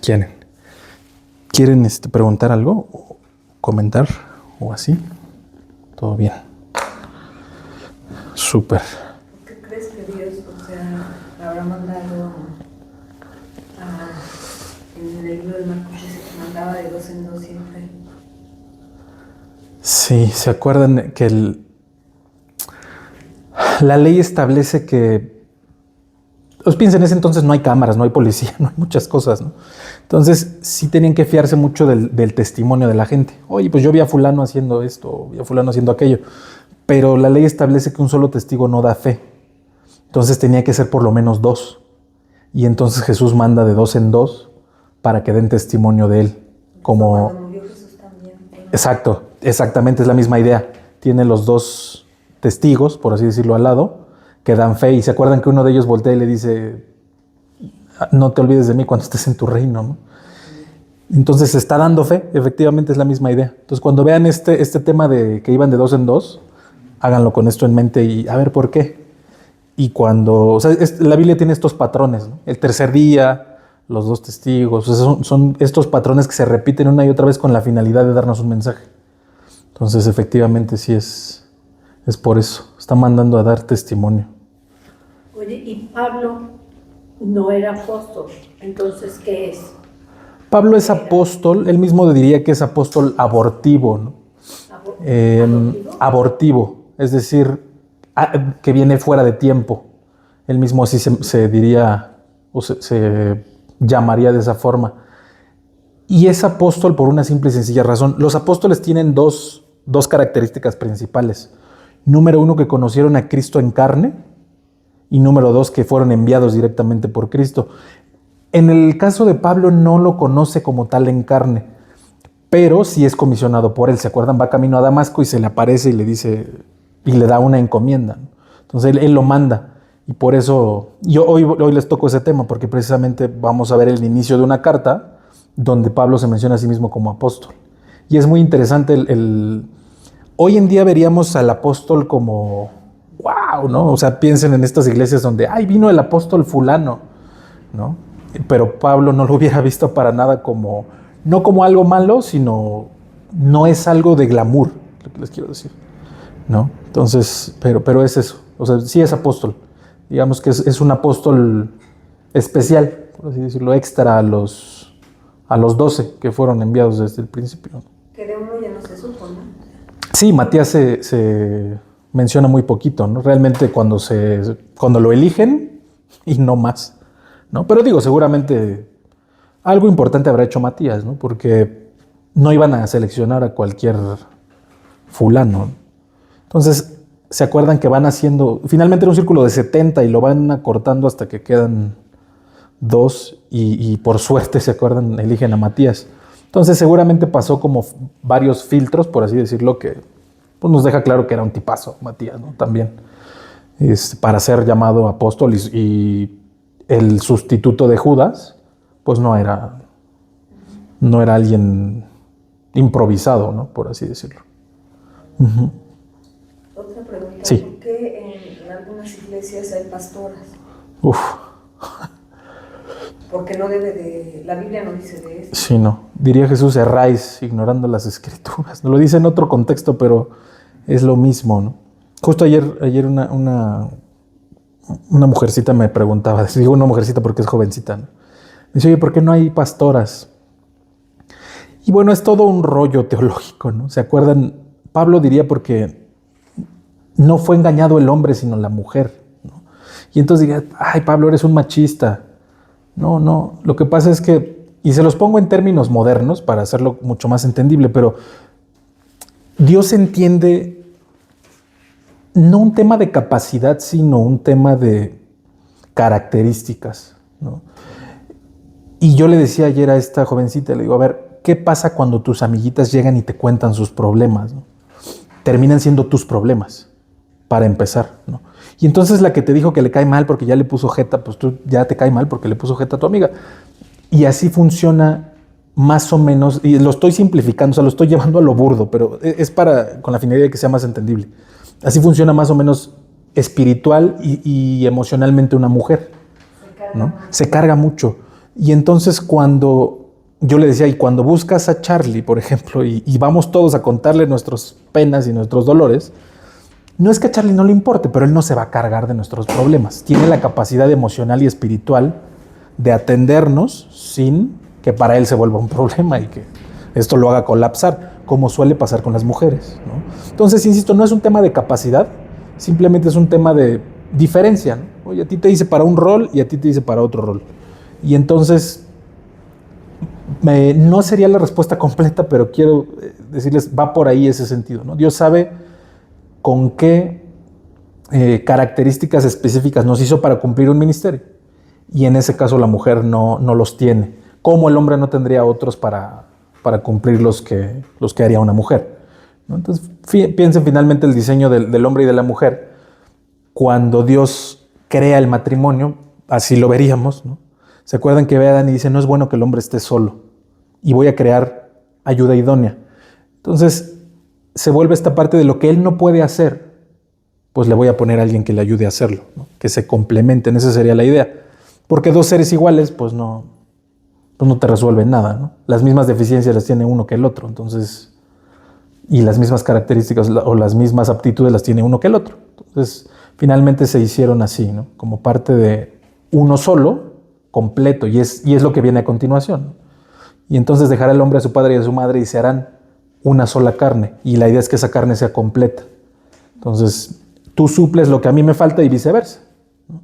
quieren. ¿Quieren preguntar algo? ¿O comentar? ¿O así? Todo bien. Súper. ¿Por qué crees que Dios, habrá mandado en el libro de Marcos dice que mandaba de 2 en 2 siempre? Sí, ¿se acuerdan que la ley establece que, os piensen, en ese entonces no hay cámaras, no hay policía, no hay muchas cosas, ¿no? Entonces sí tenían que fiarse mucho del testimonio de la gente. Oye, pues yo vi a fulano haciendo esto, vi a fulano haciendo aquello. Pero la ley establece que un solo testigo no da fe. Entonces tenía que ser por lo menos 2. Y entonces Jesús manda de 2 en 2 para que den testimonio de él. Como... Cuando murió Jesús también. Exacto, exactamente, es la misma idea. Tiene los 2 testigos, por así decirlo, al lado, que dan fe. Y se acuerdan que uno de ellos voltea y le dice, no te olvides de mí cuando estés en tu reino, ¿no? Entonces se está dando fe, efectivamente es la misma idea. Entonces cuando vean este tema de que iban de 2 en 2, háganlo con esto en mente y a ver por qué. Y cuando, o sea, la Biblia tiene estos patrones, ¿no? El tercer día, los 2 testigos, o sea, son estos patrones que se repiten una y otra vez con la finalidad de darnos un mensaje. Entonces efectivamente sí es por eso, está mandando a dar testimonio. Oye, y Pablo no era apóstol, entonces, ¿qué es? Pablo es apóstol, él mismo diría que es apóstol abortivo, ¿no? Abortivo, es decir, que viene fuera de tiempo. Él mismo así se diría, o se llamaría de esa forma. Y es apóstol por una simple y sencilla razón. Los apóstoles tienen dos características principales. Número 1, que conocieron a Cristo en carne. Y número 2, que fueron enviados directamente por Cristo. En el caso de Pablo no lo conoce como tal en carne, pero sí es comisionado por él. ¿Se acuerdan? Va camino a Damasco y se le aparece y le dice, y le da una encomienda. Entonces él lo manda. Y por eso, yo hoy les toco ese tema, porque precisamente vamos a ver el inicio de una carta donde Pablo se menciona a sí mismo como apóstol. Y es muy interesante hoy en día veríamos al apóstol como, wow, ¿no? O sea, piensen en estas iglesias donde, ay, vino el apóstol fulano, ¿no? Pero Pablo no lo hubiera visto para nada como, no como algo malo, sino no es algo de glamour, lo que les quiero decir, ¿no? Entonces, pero es eso, o sea, sí es apóstol, digamos que es un apóstol especial, por así decirlo, extra a los 12 que fueron enviados desde el principio. Que de uno ya no se supo, ¿no? Sí, Matías se menciona muy poquito, ¿no? Realmente cuando lo eligen y no más, ¿no? Pero digo, seguramente algo importante habrá hecho Matías, ¿no? Porque no iban a seleccionar a cualquier fulano. Entonces, ¿se acuerdan que van haciendo? Finalmente era un círculo de 70 y lo van acortando hasta que quedan 2 y por suerte, ¿se acuerdan? Eligen a Matías. Entonces, seguramente pasó como varios filtros, por así decirlo, que pues, nos deja claro que era un tipazo, Matías, ¿no? También. Para ser llamado apóstol y el sustituto de Judas, pues no era alguien improvisado, ¿no? Por así decirlo. Uh-huh. Otra pregunta, sí. ¿Por qué en algunas iglesias hay pastoras? Uf. Porque no debe de, la Biblia no dice de eso. Sí, no. Diría Jesús, erráis ignorando las escrituras. No lo dice en otro contexto, pero es lo mismo, ¿no? Justo ayer una mujercita me preguntaba, digo una mujercita porque es jovencita, ¿no? Dice, oye, ¿por qué no hay pastoras? Y bueno, es todo un rollo teológico, ¿no? ¿Se acuerdan? Pablo diría porque no fue engañado el hombre, sino la mujer, ¿no? Y entonces diría, ay, Pablo, eres un machista. No, lo que pasa es que, y se los pongo en términos modernos para hacerlo mucho más entendible, pero Dios entiende no un tema de capacidad, sino un tema de características, ¿no? Y yo le decía ayer a esta jovencita, le digo, a ver, ¿qué pasa cuando tus amiguitas llegan y te cuentan sus problemas, ¿no? Terminan siendo tus problemas, para empezar, ¿no? Y entonces la que te dijo que le cae mal porque ya le puso jeta, pues tú ya te cae mal porque le puso jeta a tu amiga. Y así funciona más o menos, y lo estoy simplificando, o sea, lo estoy llevando a lo burdo, pero es con la finalidad de que sea más entendible. Así funciona más o menos espiritual y emocionalmente una mujer, ¿no? Se carga mucho. Y entonces cuando yo le decía, y cuando buscas a Charlie, por ejemplo, y vamos todos a contarle nuestras penas y nuestros dolores, no es que a Charlie no le importe, pero él no se va a cargar de nuestros problemas. Tiene la capacidad emocional y espiritual de atendernos sin que para él se vuelva un problema y que esto lo haga colapsar, como suele pasar con las mujeres, ¿no? Entonces, insisto, no es un tema de capacidad, simplemente es un tema de diferencia, ¿no? Oye, a ti te dice para un rol y a ti te dice para otro rol. Y entonces, no sería la respuesta completa, pero quiero decirles, va por ahí ese sentido, ¿no? Dios sabe con qué características específicas nos hizo para cumplir un ministerio. Y en ese caso la mujer no los tiene. Como el hombre no tendría otros para cumplir los que haría una mujer, ¿no? Entonces, piensen finalmente el diseño del hombre y de la mujer. Cuando Dios crea el matrimonio, así lo veríamos, ¿no? ¿Se acuerdan que ve a Adán y dice, no es bueno que el hombre esté solo y voy a crear ayuda idónea? Entonces, se vuelve esta parte de lo que él no puede hacer, pues le voy a poner a alguien que le ayude a hacerlo, ¿no? Que se complementen, esa sería la idea. Porque dos seres iguales, pues no te resuelven nada, ¿no? Las mismas deficiencias las tiene uno que el otro, entonces, y las mismas características o las mismas aptitudes las tiene uno que el otro. Entonces, finalmente se hicieron así, ¿no? Como parte de uno solo, completo, y es lo que viene a continuación, ¿no? Y entonces dejará el hombre a su padre y a su madre y se harán una sola carne, y la idea es que esa carne sea completa. Entonces, tú suples lo que a mí me falta y viceversa, ¿no?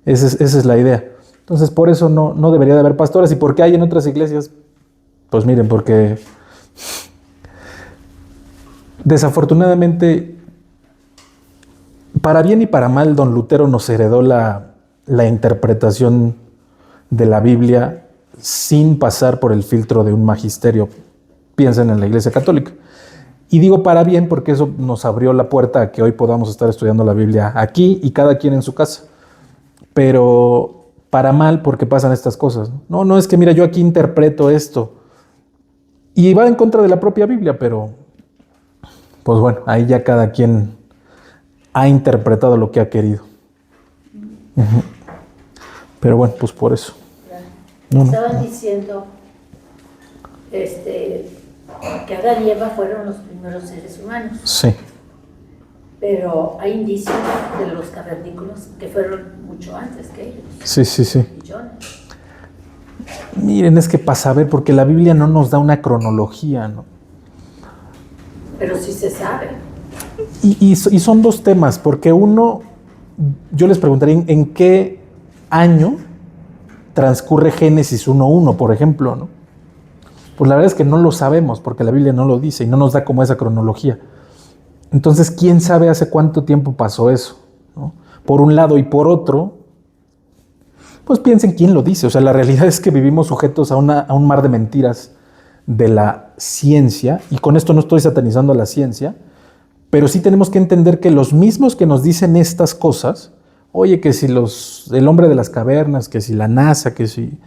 Esa es la idea. Entonces, por eso no debería de haber pastores. ¿Y por qué hay en otras iglesias? Pues miren, porque desafortunadamente, para bien y para mal, don Lutero nos heredó la interpretación de la Biblia sin pasar por el filtro de un magisterio. Piensen en la Iglesia Católica. Y digo para bien porque eso nos abrió la puerta a que hoy podamos estar estudiando la Biblia aquí y cada quien en su casa. Pero para mal porque pasan estas cosas. No es que mira, yo aquí interpreto esto. Y va en contra de la propia Biblia, pero pues bueno, ahí ya cada quien ha interpretado lo que ha querido. Uh-huh. Pero bueno, pues por eso. Estaban diciendo que Adán y Eva fueron los primeros seres humanos. Sí. Pero hay indicios de los cavernícolas que fueron mucho antes que ellos. Sí. Millones. Miren, es que para saber, porque la Biblia no nos da una cronología, ¿no? Pero sí se sabe. Y son dos temas, porque uno, yo les preguntaría en qué año transcurre Génesis 1:1, por ejemplo, ¿no? Pues la verdad es que no lo sabemos, porque la Biblia no lo dice y no nos da como esa cronología. Entonces, ¿quién sabe hace cuánto tiempo pasó eso, ¿no? Por un lado, y por otro, pues piensen quién lo dice. O sea, la realidad es que vivimos sujetos a un mar de mentiras de la ciencia, y con esto no estoy satanizando a la ciencia, pero sí tenemos que entender que los mismos que nos dicen estas cosas, oye, que si el hombre de las cavernas, que si la NASA, que si...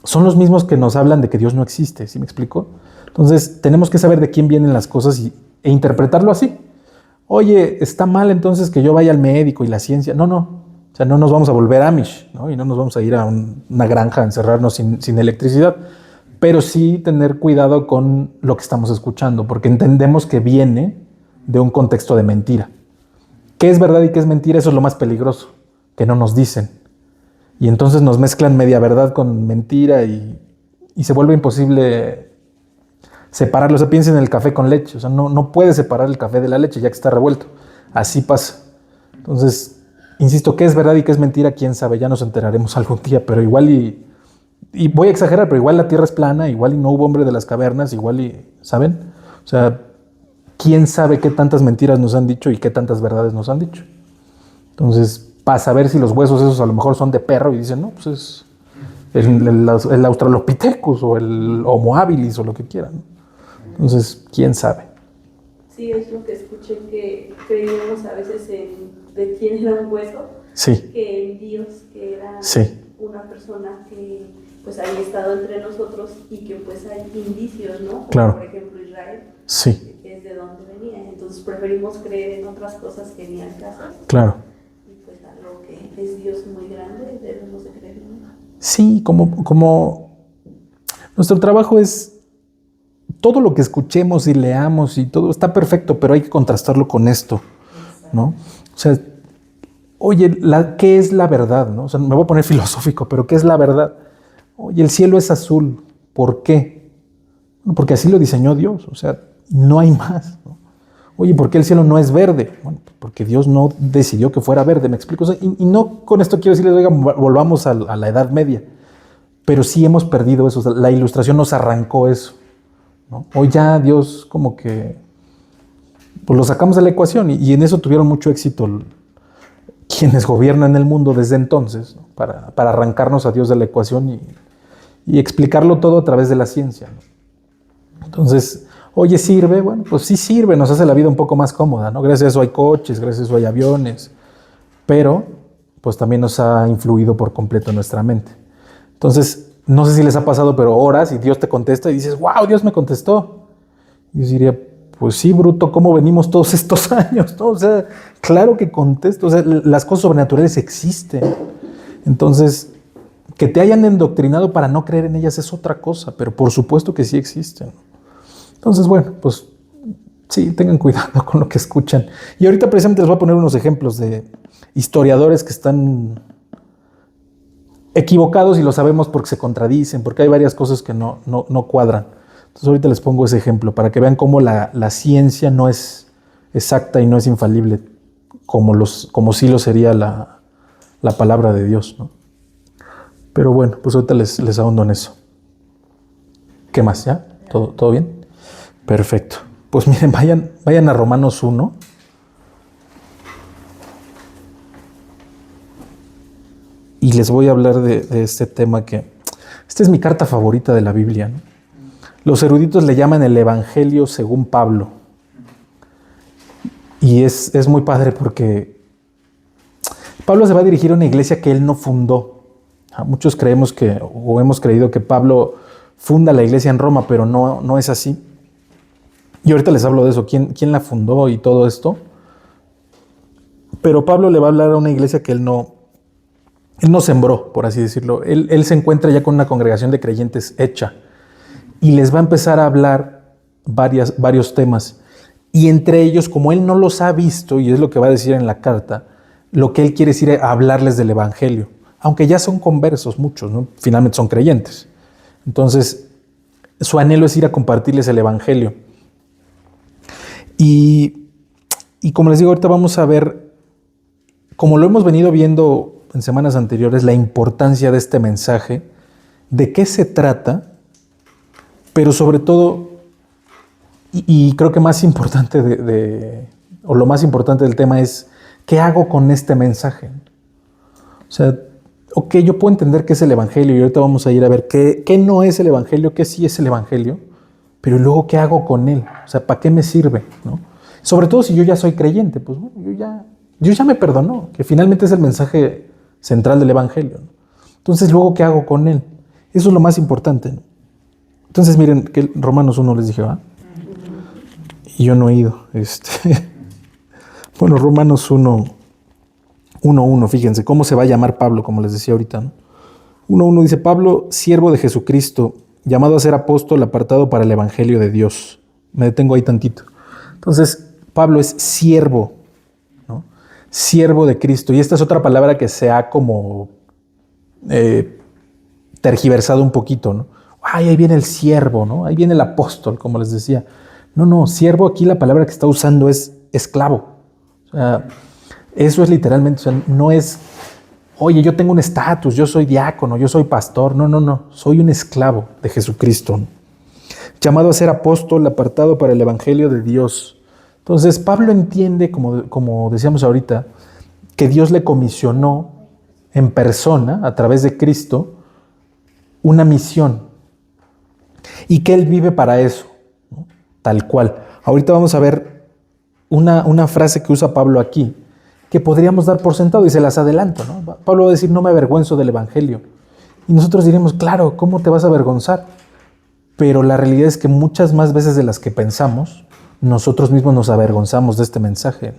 son los mismos que nos hablan de que Dios no existe, ¿sí me explico? Entonces, tenemos que saber de quién vienen las cosas e interpretarlo así. Oye, está mal entonces que yo vaya al médico y la ciencia. No. O sea, no nos vamos a volver Amish, ¿no? Y no nos vamos a ir a una granja a encerrarnos sin electricidad. Pero sí tener cuidado con lo que estamos escuchando, porque entendemos que viene de un contexto de mentira. ¿Qué es verdad y qué es mentira? Eso es lo más peligroso, que no nos dicen. Y entonces nos mezclan media verdad con mentira y se vuelve imposible separarlo. O sea, piensen en el café con leche. O sea, no puedes separar el café de la leche ya que está revuelto. Así pasa. Entonces, insisto, ¿qué es verdad y qué es mentira? Quién sabe, ya nos enteraremos algún día, pero igual y voy a exagerar, pero igual la Tierra es plana, igual y no hubo hombre de las cavernas, igual y, ¿saben? O sea, quién sabe qué tantas mentiras nos han dicho y qué tantas verdades nos han dicho. Entonces, para saber si los huesos esos a lo mejor son de perro y dicen, no, pues es el Australopithecus o el Homo habilis o lo que quieran, ¿no? Entonces, quién sabe. Sí, es lo que escuché, que creíamos a veces de quién era un hueso, Sí. que en Dios, que era Sí. una persona que pues había estado entre nosotros y que pues hay indicios, ¿no? Como Claro. por ejemplo Israel, Sí, que es de donde venía. Entonces preferimos creer en otras cosas que ni al caso. claro. Y pues algo que es Dios muy grande, debemos de creer en él. Sí, como Nuestro trabajo es todo lo que escuchemos y leamos y todo está perfecto, pero hay que contrastarlo con esto, ¿no? O sea, oye, ¿qué es la verdad, no? O sea, me voy a poner filosófico, pero ¿qué es la verdad? Oye, el cielo es azul. ¿Por qué? Bueno, porque así lo diseñó Dios. O sea, no hay más, ¿no? Oye, ¿por qué el cielo no es verde? Bueno, porque Dios no decidió que fuera verde, ¿me explico? O sea, y no con esto quiero decirles, oiga, volvamos a la Edad Media. Pero sí hemos perdido eso. O sea, la Ilustración nos arrancó eso, ¿no? Hoy ya Dios como que pues lo sacamos de la ecuación y en eso tuvieron mucho éxito quienes gobiernan el mundo desde entonces, ¿no? para arrancarnos a Dios de la ecuación y explicarlo todo a través de la ciencia, ¿no? Entonces, oye, ¿sirve? Bueno, pues sí sirve, nos hace la vida un poco más cómoda, ¿no? Gracias a eso hay coches, gracias a eso hay aviones, pero pues también nos ha influido por completo en nuestra mente. Entonces, no sé si les ha pasado, pero oras y Dios te contesta y dices, wow, Dios me contestó. Y yo diría, pues sí, bruto, ¿cómo venimos todos estos años, ¿no? O sea, claro que contesto, o sea, las cosas sobrenaturales existen. Entonces, que te hayan endoctrinado para no creer en ellas es otra cosa, pero por supuesto que sí existen. Entonces, bueno, pues sí, tengan cuidado con lo que escuchan. Y ahorita precisamente les voy a poner unos ejemplos de historiadores que están equivocados y lo sabemos porque se contradicen, porque hay varias cosas que no cuadran. Entonces ahorita les pongo ese ejemplo para que vean cómo la ciencia no es exacta y no es infalible como sí lo sería la palabra de Dios, ¿no? Pero bueno, pues ahorita les ahondo en eso. ¿Qué más? ¿Ya? ¿Todo bien? Perfecto. Pues miren, vayan a Romanos 1. Y les voy a hablar de este tema que... Esta es mi carta favorita de la Biblia, ¿no? Los eruditos le llaman el Evangelio según Pablo. Y es muy padre porque Pablo se va a dirigir a una iglesia que él no fundó. Muchos creemos o hemos creído que Pablo funda la iglesia en Roma, pero no es así. Y ahorita les hablo de eso, quién la fundó y todo esto. Pero Pablo le va a hablar a una iglesia que él no sembró, por así decirlo. Él se encuentra ya con una congregación de creyentes hecha. Y les va a empezar a hablar varios temas. Y entre ellos, como él no los ha visto, y es lo que va a decir en la carta, lo que él quiere es ir a hablarles del Evangelio. Aunque ya son conversos muchos, ¿no? Finalmente son creyentes. Entonces, su anhelo es ir a compartirles el Evangelio. Y como les digo, ahorita vamos a ver, como lo hemos venido viendo en semanas anteriores, la importancia de este mensaje, de qué se trata, pero sobre todo, y creo que más importante o lo más importante del tema es, ¿qué hago con este mensaje? O sea, ok, yo puedo entender qué es el Evangelio y ahorita vamos a ir a ver qué no es el Evangelio, qué sí es el Evangelio, pero luego qué hago con él, o sea, ¿para qué me sirve, no? Sobre todo si yo ya soy creyente, pues bueno, Dios ya me perdonó, que finalmente es el mensaje central del Evangelio, ¿no? Entonces, luego, ¿qué hago con él? Eso es lo más importante, ¿no? Entonces, miren, que Romanos 1 les dije, ¿va? Y yo no he ido. Bueno, Romanos 1:1, fíjense, ¿cómo se va a llamar Pablo? Como les decía ahorita, ¿no? 1:1 dice, Pablo, siervo de Jesucristo, llamado a ser apóstol, apartado para el Evangelio de Dios. Me detengo ahí tantito. Entonces, Pablo es siervo, ¿no? Siervo de Cristo. Y esta es otra palabra que se ha como tergiversado un poquito, ¿no? Ay, ahí viene el siervo, ¿no? Ahí viene el apóstol, como les decía. No, siervo aquí la palabra que está usando es esclavo. O sea, eso es literalmente, o sea, no es, oye, yo tengo un estatus, yo soy diácono, yo soy pastor. No, soy un esclavo de Jesucristo, ¿no? Llamado a ser apóstol, apartado para el Evangelio de Dios. Entonces, Pablo entiende, como decíamos ahorita, que Dios le comisionó en persona, a través de Cristo, una misión. Y que él vive para eso, ¿no? Tal cual. Ahorita vamos a ver una frase que usa Pablo aquí, que podríamos dar por sentado y se las adelanto, ¿no? Pablo va a decir, no me avergüenzo del Evangelio. Y nosotros diremos, claro, ¿cómo te vas a avergonzar? Pero la realidad es que muchas más veces de las que pensamos, nosotros mismos nos avergonzamos de este mensaje.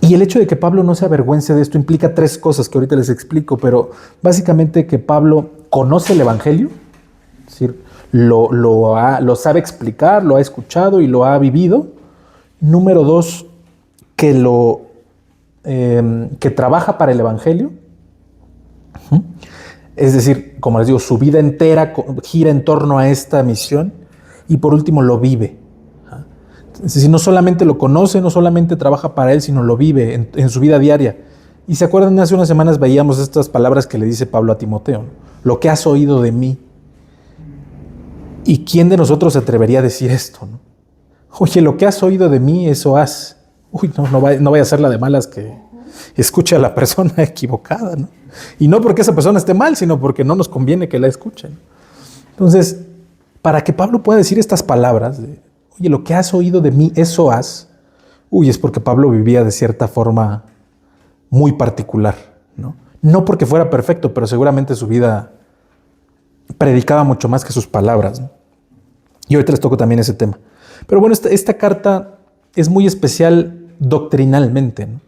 Y el hecho de que Pablo no se avergüence de esto implica tres cosas que ahorita les explico, pero básicamente que Pablo conoce el Evangelio, decir, lo sabe explicar, lo ha escuchado y lo ha vivido. Número 2, que trabaja para el Evangelio. Es decir, como les digo, su vida entera gira en torno a esta misión. Y por último, lo vive. Es decir, no solamente lo conoce, no solamente trabaja para él, sino lo vive en su vida diaria. Y se acuerdan, hace unas semanas veíamos estas palabras que le dice Pablo a Timoteo, ¿no? Lo que has oído de mí. ¿Y quién de nosotros se atrevería a decir esto, no? Oye, lo que has oído de mí, eso haz. Uy, no vaya a ser la de malas que escuche a la persona equivocada, ¿no? Y no porque esa persona esté mal, sino porque no nos conviene que la escuchen. Entonces, para que Pablo pueda decir estas palabras de, oye, lo que has oído de mí, eso haz. Uy, es porque Pablo vivía de cierta forma muy particular, ¿no? No porque fuera perfecto, pero seguramente su vida predicaba mucho más que sus palabras, ¿no? Y ahorita les toco también ese tema. Pero bueno, esta carta es muy especial doctrinalmente, ¿no?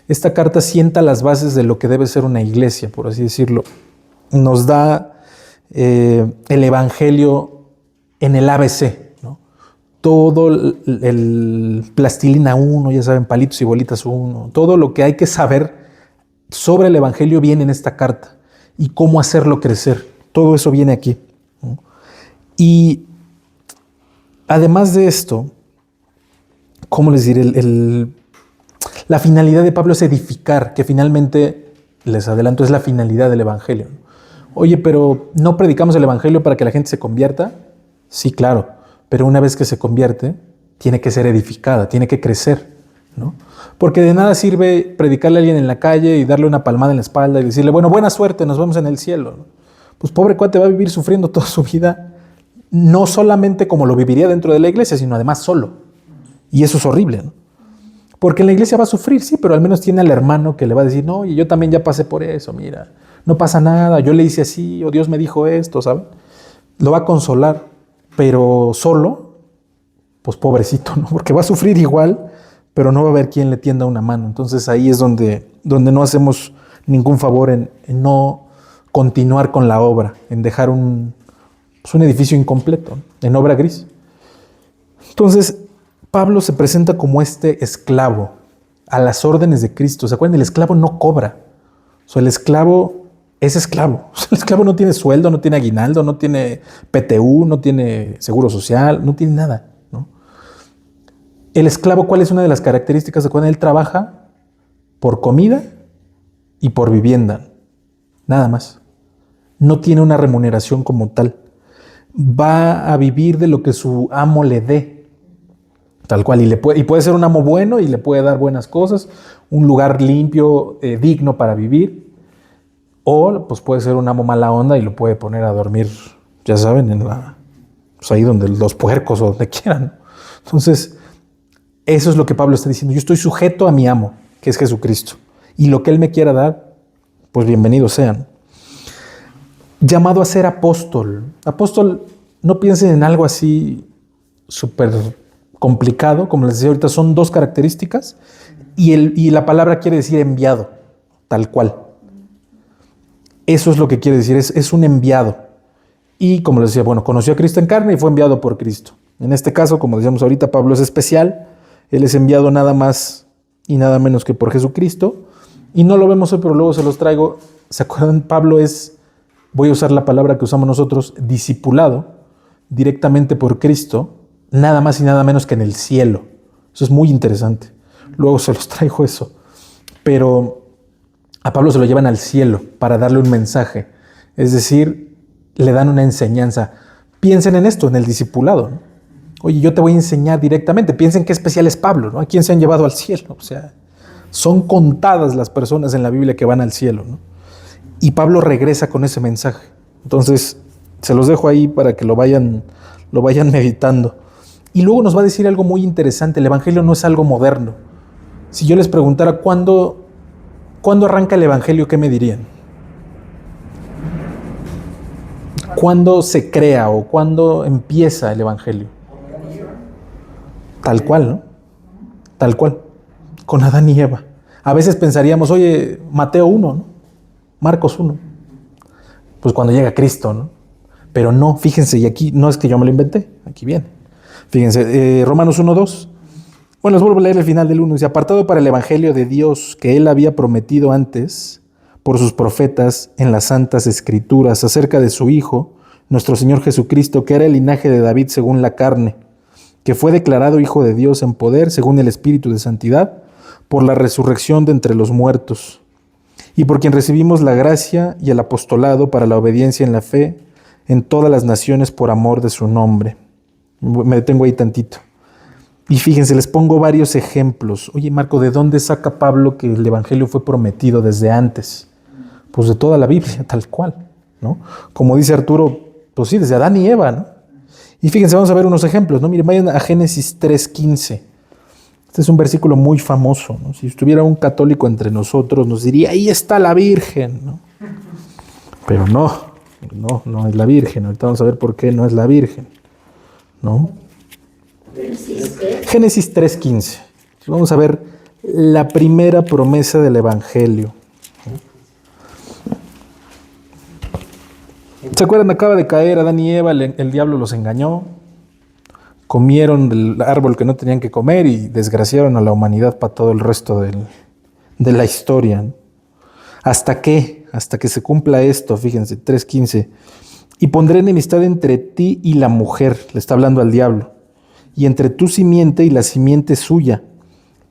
Esta carta sienta las bases de lo que debe ser una iglesia, por así decirlo. Nos da el Evangelio en el ABC, ¿no? Todo el plastilina 1, ya saben, palitos y bolitas 1, todo lo que hay que saber sobre el Evangelio viene en esta carta y cómo hacerlo crecer. Todo eso viene aquí, ¿no? Y además de esto, ¿cómo les diré? La finalidad de Pablo es edificar, que finalmente, les adelanto, es la finalidad del Evangelio. Oye, pero ¿no predicamos el Evangelio para que la gente se convierta? Sí, claro, pero una vez que se convierte, tiene que ser edificada, tiene que crecer, ¿no? Porque de nada sirve predicarle a alguien en la calle y darle una palmada en la espalda y decirle, bueno, buena suerte, nos vemos en el cielo, ¿no? Pues pobre cuate va a vivir sufriendo toda su vida, no solamente como lo viviría dentro de la iglesia, sino además solo. Y eso es horrible, ¿no? Porque en la iglesia va a sufrir, sí, pero al menos tiene al hermano que le va a decir, no, y yo también ya pasé por eso, mira, no pasa nada, yo le hice así, o Dios me dijo esto, ¿saben? Lo va a consolar, pero solo, pues pobrecito, ¿no? Porque va a sufrir igual, pero no va a haber quien le tienda una mano. Entonces ahí es donde no hacemos ningún favor en no continuar con la obra, en dejar un edificio incompleto, en obra gris. Entonces, Pablo se presenta como este esclavo a las órdenes de Cristo. ¿Se acuerdan? El esclavo no cobra. O sea, el esclavo es esclavo. O sea, el esclavo no tiene sueldo, no tiene aguinaldo, no tiene PTU, no tiene seguro social, no tiene nada, ¿no? El esclavo, ¿cuál es una de las características de cuando él trabaja? Por comida y por vivienda. Nada más. No tiene una remuneración como tal. Va a vivir de lo que su amo le dé. Tal cual, y puede ser un amo bueno y le puede dar buenas cosas, un lugar limpio, digno para vivir, o pues puede ser un amo mala onda y lo puede poner a dormir, ya saben, pues ahí donde los puercos o donde quieran. Entonces, eso es lo que Pablo está diciendo. Yo estoy sujeto a mi amo, que es Jesucristo, y lo que él me quiera dar, pues bienvenidos sean. Llamado a ser apóstol. Apóstol, no piensen en algo así súper complicado, como les decía ahorita, son dos características y la palabra quiere decir enviado, tal cual. Eso es lo que quiere decir, es un enviado. Y como les decía, bueno, conoció a Cristo en carne y fue enviado por Cristo. En este caso, como decíamos ahorita, Pablo es especial, él es enviado nada más y nada menos que por Jesucristo. Y no lo vemos hoy, pero luego se los traigo. ¿Se acuerdan? Pablo es, voy a usar la palabra que usamos nosotros, discipulado directamente por Cristo, nada más y nada menos que en el cielo. Eso es muy interesante. Luego se los traigo eso. Pero a Pablo se lo llevan al cielo para darle un mensaje. Es decir, le dan una enseñanza. Piensen en esto, en el discipulado, ¿no? Oye, yo te voy a enseñar directamente. Piensen qué especial es Pablo, ¿no? ¿A quién se han llevado al cielo? O sea, son contadas las personas en la Biblia que van al cielo, ¿no? Y Pablo regresa con ese mensaje. Entonces, se los dejo ahí para que lo vayan meditando. Y luego nos va a decir algo muy interesante. El Evangelio no es algo moderno. Si yo les preguntara ¿cuándo arranca el Evangelio? ¿Qué me dirían? ¿Cuándo se crea o cuándo empieza el Evangelio? Tal cual, ¿no? Tal cual. Con Adán y Eva. A veces pensaríamos, oye, Mateo 1, ¿no? Marcos 1. Pues cuando llega Cristo, ¿no? Pero no, fíjense, y aquí no es que yo me lo inventé, aquí viene. Fíjense, Romanos 1:2. Bueno, les vuelvo a leer el final del 1. Dice, apartado para el evangelio de Dios que él había prometido antes por sus profetas en las santas escrituras acerca de su Hijo, nuestro Señor Jesucristo, que era el linaje de David según la carne, que fue declarado Hijo de Dios en poder según el Espíritu de Santidad, por la resurrección de entre los muertos, y por quien recibimos la gracia y el apostolado para la obediencia en la fe en todas las naciones por amor de su nombre. Me detengo ahí tantito. Y fíjense, les pongo varios ejemplos. Oye, Marco, ¿de dónde saca Pablo que el evangelio fue prometido desde antes? Pues de toda la Biblia, tal cual, ¿no? Como dice Arturo, pues sí, desde Adán y Eva, ¿no? Y fíjense, vamos a ver unos ejemplos, ¿no? Miren, vayan a Génesis 3:15. Este es un versículo muy famoso, ¿no? Si estuviera un católico entre nosotros, nos diría, ahí está la Virgen, ¿no? Pero no es la Virgen. Ahorita vamos a ver por qué no es la Virgen, ¿no? Génesis 3:15. Vamos a ver la primera promesa del Evangelio. ¿Se acuerdan? Acaba de caer Adán y Eva, el diablo los engañó, comieron del árbol que no tenían que comer y desgraciaron a la humanidad para todo el resto de la historia, ¿no? ¿Hasta qué? Hasta que se cumpla esto, fíjense, 3:15. Y pondré enemistad entre ti y la mujer, le está hablando al diablo, y entre tu simiente y la simiente suya.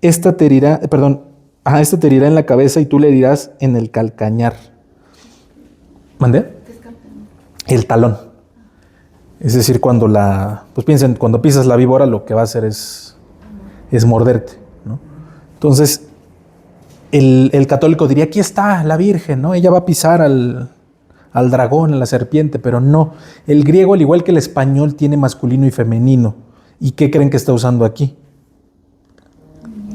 Esta te herirá en la cabeza y tú le herirás en el calcañar. ¿Mandé? El talón. Es decir, pues piensen, cuando pisas la víbora lo que va a hacer es morderte, ¿no? Entonces, el católico diría, aquí está la Virgen, ¿no? Ella va a pisar al dragón, a la serpiente, pero no. El griego, al igual que el español, tiene masculino y femenino. ¿Y qué creen que está usando aquí?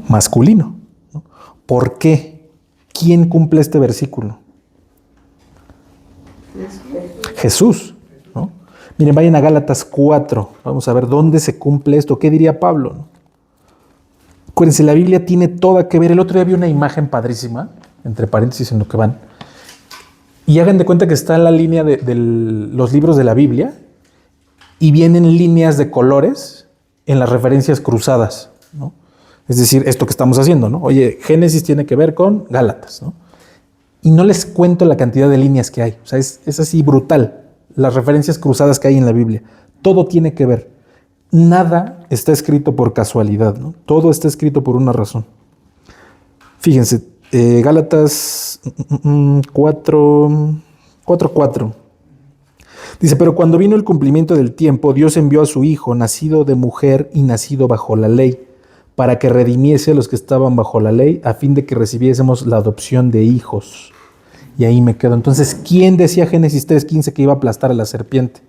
Masculino, ¿no? ¿Por qué? ¿Quién cumple este versículo? Jesús, ¿no? Miren, vayan a Gálatas 4. Vamos a ver dónde se cumple esto. ¿Qué diría Pablo, no? Acuérdense, la Biblia tiene toda que ver. El otro día vi una imagen padrísima, entre paréntesis en lo que van. Y hagan de cuenta que está en la línea de los libros de la Biblia y vienen líneas de colores en las referencias cruzadas, ¿no? Es decir, esto que estamos haciendo, ¿no? Oye, Génesis tiene que ver con Gálatas, ¿no? Y no les cuento la cantidad de líneas que hay. O sea, es así brutal. Las referencias cruzadas que hay en la Biblia. Todo tiene que ver. Nada está escrito por casualidad, ¿no? Todo está escrito por una razón. Fíjense, Gálatas 4:4. Dice, pero cuando vino el cumplimiento del tiempo, Dios envió a su Hijo, nacido de mujer y nacido bajo la ley, para que redimiese a los que estaban bajo la ley, a fin de que recibiésemos la adopción de hijos. Y ahí me quedo. Entonces, ¿quién decía Génesis 3:15 que iba a aplastar a la serpiente?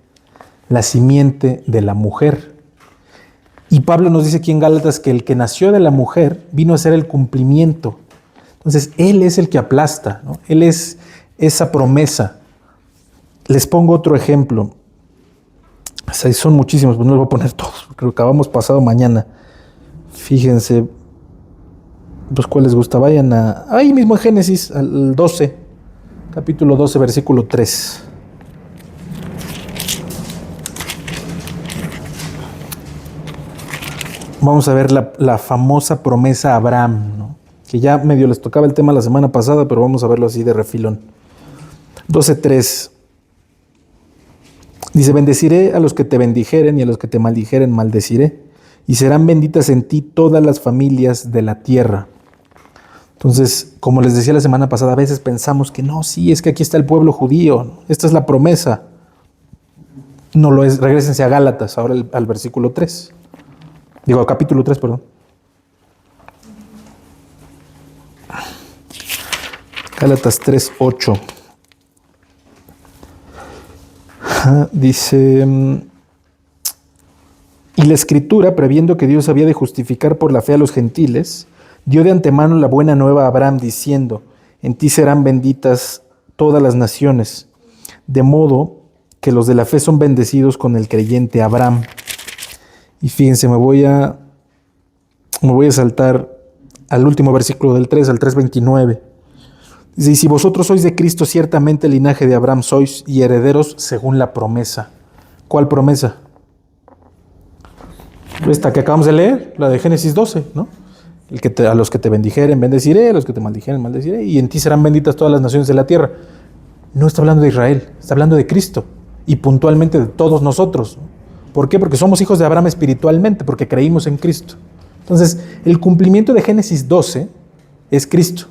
La simiente de la mujer. Y Pablo nos dice aquí en Gálatas que el que nació de la mujer vino a ser el cumplimiento. Entonces, él es el que aplasta, ¿no? Él es esa promesa. Les pongo otro ejemplo. O sea, son muchísimos, pues no los voy a poner todos, porque lo acabamos pasado mañana. Fíjense, pues ¿cuál les gusta? Vayan ahí mismo en Génesis, al 12, capítulo 12, versículo 3. Vamos a ver la famosa promesa a Abraham, ¿no? Que ya medio les tocaba el tema la semana pasada, pero vamos a verlo así de refilón. 12:3. Dice, bendeciré a los que te bendijeren y a los que te maldijeren maldeciré, y serán benditas en ti todas las familias de la tierra. Entonces, como les decía la semana pasada, a veces pensamos que no, sí, es que aquí está el pueblo judío, ¿no? Esta es la promesa. No lo es. Regrésense a Gálatas, ahora al versículo 3. Digo, capítulo 3, perdón. Gálatas 3:8. Dice, y la Escritura, previendo que Dios había de justificar por la fe a los gentiles, dio de antemano la buena nueva a Abraham, diciendo, en ti serán benditas todas las naciones, de modo que los de la fe son bendecidos con el creyente Abraham. Y fíjense, me voy a saltar al último versículo del 3, al 3:29. Dice, y si vosotros sois de Cristo, ciertamente el linaje de Abraham sois y herederos según la promesa. ¿Cuál promesa? Esta que acabamos de leer, la de Génesis 12, ¿no? A los que te bendijeren, bendeciré, a los que te maldijeren, maldeciré, y en ti serán benditas todas las naciones de la tierra. No está hablando de Israel, está hablando de Cristo, y puntualmente de todos nosotros. ¿Por qué? Porque somos hijos de Abraham espiritualmente, porque creímos en Cristo. Entonces, el cumplimiento de Génesis 12 es Cristo.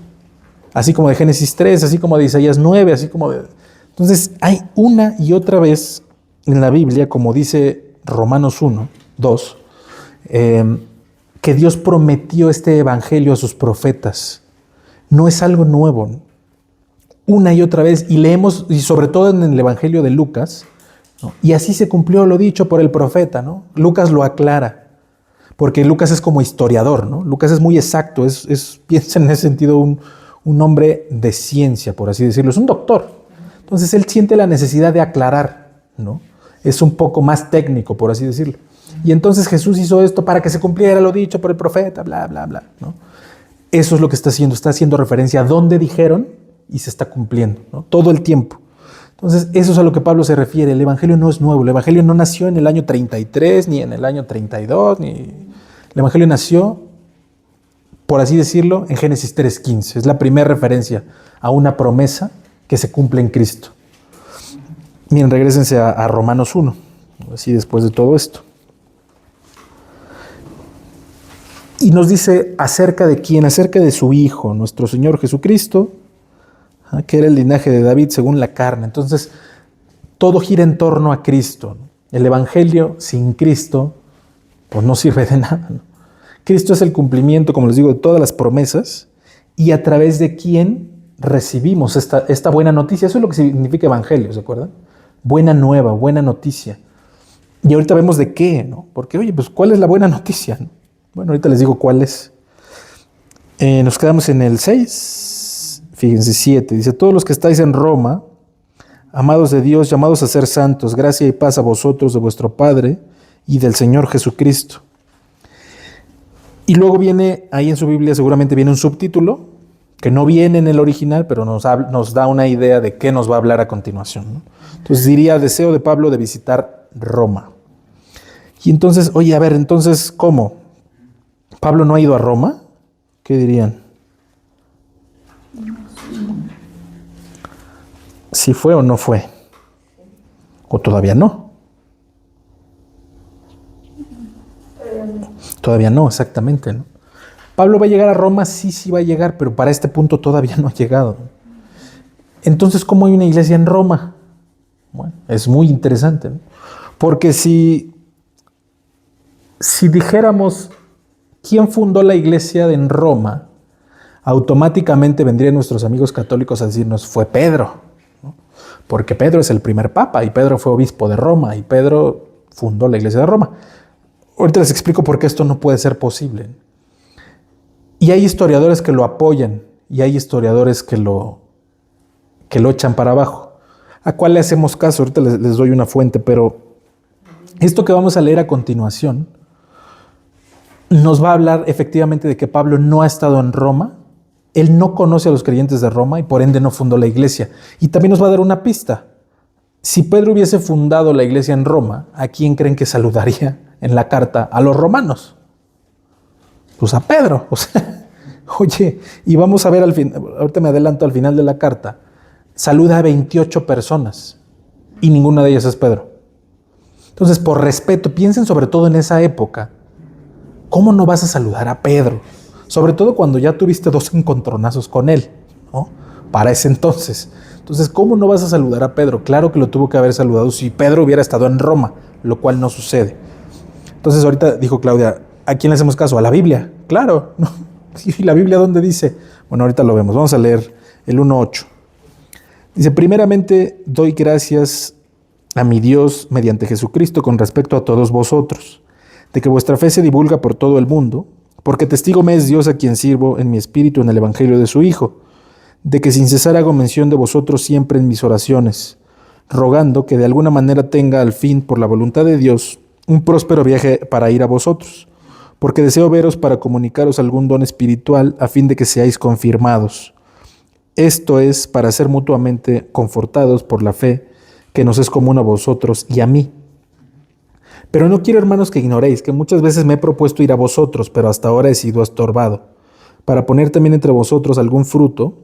Así como de Génesis 3, así como de Isaías 9, así como de... Entonces, hay una y otra vez en la Biblia, como dice Romanos 1, 2, que Dios prometió este evangelio a sus profetas. No es algo nuevo. Una y otra vez, y leemos, y sobre todo en el evangelio de Lucas, ¿no? Y así se cumplió lo dicho por el profeta, ¿no? Lucas lo aclara, porque Lucas es como historiador, ¿no? Lucas es muy exacto, piensa en ese sentido un hombre de ciencia, por así decirlo, es un doctor. Entonces él siente la necesidad de aclarar, ¿no? Es un poco más técnico, por así decirlo. Y entonces Jesús hizo esto para que se cumpliera lo dicho por el profeta, bla, bla, bla, ¿no? Eso es lo que está haciendo referencia a dónde dijeron y se está cumpliendo, ¿no? Todo el tiempo. Entonces eso es a lo que Pablo se refiere. El evangelio no es nuevo, el evangelio no nació en el año 33, ni en el año 32, el evangelio nació, por así decirlo, en Génesis 3:15. Es la primera referencia a una promesa que se cumple en Cristo. Miren, regrésense a Romanos 1, así después de todo esto. Y nos dice acerca de quién, acerca de su Hijo, nuestro Señor Jesucristo, que era el linaje de David según la carne. Entonces, todo gira en torno a Cristo. El evangelio sin Cristo, pues no sirve de nada, ¿no? Cristo es el cumplimiento, como les digo, de todas las promesas, y a través de quién recibimos esta buena noticia. Eso es lo que significa evangelio, ¿se acuerdan? Buena nueva, buena noticia. Y ahorita vemos de qué, ¿no? Porque, oye, pues, ¿cuál es la buena noticia, no? Bueno, ahorita les digo cuál es. Nos quedamos en el 6, fíjense, 7. Dice, todos los que estáis en Roma, amados de Dios, llamados a ser santos, gracia y paz a vosotros de vuestro Padre y del Señor Jesucristo. Y luego viene, ahí en su Biblia seguramente viene un subtítulo, que no viene en el original, pero nos da una idea de qué nos va a hablar a continuación, ¿no? Entonces diría, deseo de Pablo de visitar Roma. Y entonces, oye, a ver, entonces, ¿cómo? ¿Pablo no ha ido a Roma? ¿Qué dirían? ¿Sí fue o no fue? ¿O todavía no? Todavía no, exactamente, ¿no? ¿Pablo va a llegar a Roma? Sí va a llegar, pero para este punto todavía no ha llegado. Entonces, ¿cómo hay una iglesia en Roma? Bueno, es muy interesante, ¿no? Porque si dijéramos quién fundó la iglesia en Roma, automáticamente vendrían nuestros amigos católicos a decirnos, fue Pedro, ¿no? Porque Pedro es el primer papa y Pedro fue obispo de Roma y Pedro fundó la iglesia de Roma. Ahorita les explico por qué esto no puede ser posible. Y hay historiadores que lo apoyan y hay historiadores que lo echan para abajo. ¿A cuál le hacemos caso? Ahorita les doy una fuente, pero esto que vamos a leer a continuación nos va a hablar efectivamente de que Pablo no ha estado en Roma, él no conoce a los creyentes de Roma y por ende no fundó la iglesia. Y también nos va a dar una pista. Si Pedro hubiese fundado la iglesia en Roma, ¿a quién creen que saludaría en la carta? A los romanos. Pues a Pedro. O sea, oye, y vamos a ver al final, ahorita me adelanto al final de la carta, saluda a 28 personas y ninguna de ellas es Pedro. Entonces, por respeto, piensen sobre todo en esa época, ¿cómo no vas a saludar a Pedro? Sobre todo cuando ya tuviste 2 encontronazos con él, ¿no? Para ese entonces. Entonces, ¿cómo no vas a saludar a Pedro? Claro que lo tuvo que haber saludado si Pedro hubiera estado en Roma, lo cual no sucede. Entonces, ahorita dijo Claudia, ¿a quién le hacemos caso? ¿A la Biblia? Claro, ¿no? ¿Y la Biblia dónde dice? Bueno, ahorita lo vemos. Vamos a leer el 1:8. Dice, primeramente doy gracias a mi Dios mediante Jesucristo con respecto a todos vosotros, de que vuestra fe se divulga por todo el mundo, porque testigo me es Dios a quien sirvo en mi espíritu en el evangelio de su Hijo, de que sin cesar hago mención de vosotros siempre en mis oraciones, rogando que de alguna manera tenga al fin, por la voluntad de Dios, un próspero viaje para ir a vosotros, porque deseo veros para comunicaros algún don espiritual a fin de que seáis confirmados. Esto es para ser mutuamente confortados por la fe que nos es común a vosotros y a mí. Pero no quiero, hermanos, que ignoréis que muchas veces me he propuesto ir a vosotros, pero hasta ahora he sido estorbado, para poner también entre vosotros algún fruto,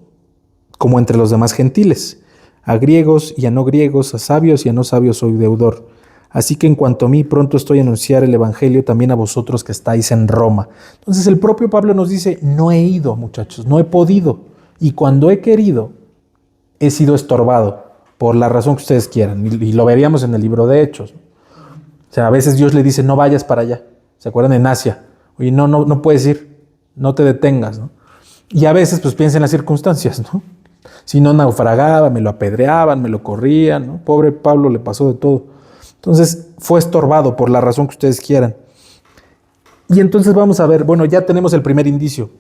como entre los demás gentiles. A griegos y a no griegos, a sabios y a no sabios soy deudor. Así que en cuanto a mí, pronto estoy a anunciar el evangelio también a vosotros que estáis en Roma. Entonces el propio Pablo nos dice, no he ido, muchachos, no he podido. Y cuando he querido, he sido estorbado, por la razón que ustedes quieran. Y lo veríamos en el libro de Hechos. O sea, a veces Dios le dice, no vayas para allá. ¿Se acuerdan en Asia? Oye, no puedes ir, no te detengas, ¿no? Y a veces, pues piensa en las circunstancias, ¿no? Si no naufragaba, me lo apedreaban, me lo corrían, ¿no? Pobre Pablo, le pasó de todo. Entonces, fue estorbado por la razón que ustedes quieran. Y entonces vamos a ver, bueno, ya tenemos el primer indicio.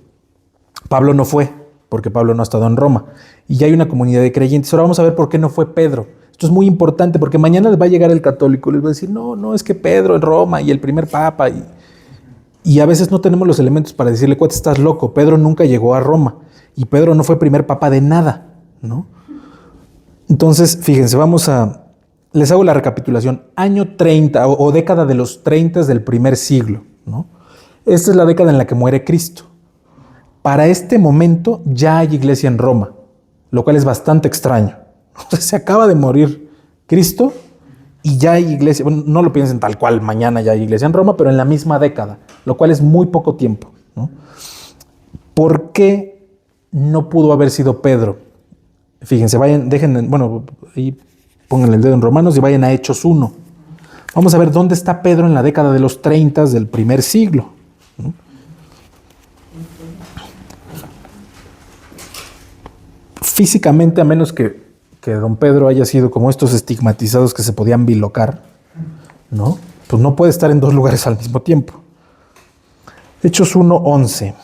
Pablo no fue, porque Pablo no ha estado en Roma. Y ya hay una comunidad de creyentes. Ahora vamos a ver por qué no fue Pedro. Esto es muy importante, porque mañana les va a llegar el católico, les va a decir, no, es que Pedro en Roma y el primer papa. Y a veces no tenemos los elementos para decirle, cuate, estás loco. Pedro nunca llegó a Roma. Y Pedro no fue primer papa de nada, ¿no? Entonces, fíjense, les hago la recapitulación. Año 30 o década de los 30 del primer siglo, ¿no? Esta es la década en la que muere Cristo. Para este momento ya hay iglesia en Roma, lo cual es bastante extraño. Entonces, se acaba de morir Cristo y ya hay iglesia. Bueno, no lo piensen tal cual, mañana ya hay iglesia en Roma, pero en la misma década, lo cual es muy poco tiempo, ¿no? ¿Por qué no pudo haber sido Pedro? Fíjense, ahí pongan el dedo en Romanos y vayan a Hechos 1. Vamos a ver dónde está Pedro en la década de los 30 del primer siglo, ¿no? Físicamente, a menos que don Pedro haya sido como estos estigmatizados que se podían bilocar, ¿no? Pues no puede estar en dos lugares al mismo tiempo. Hechos 1:11.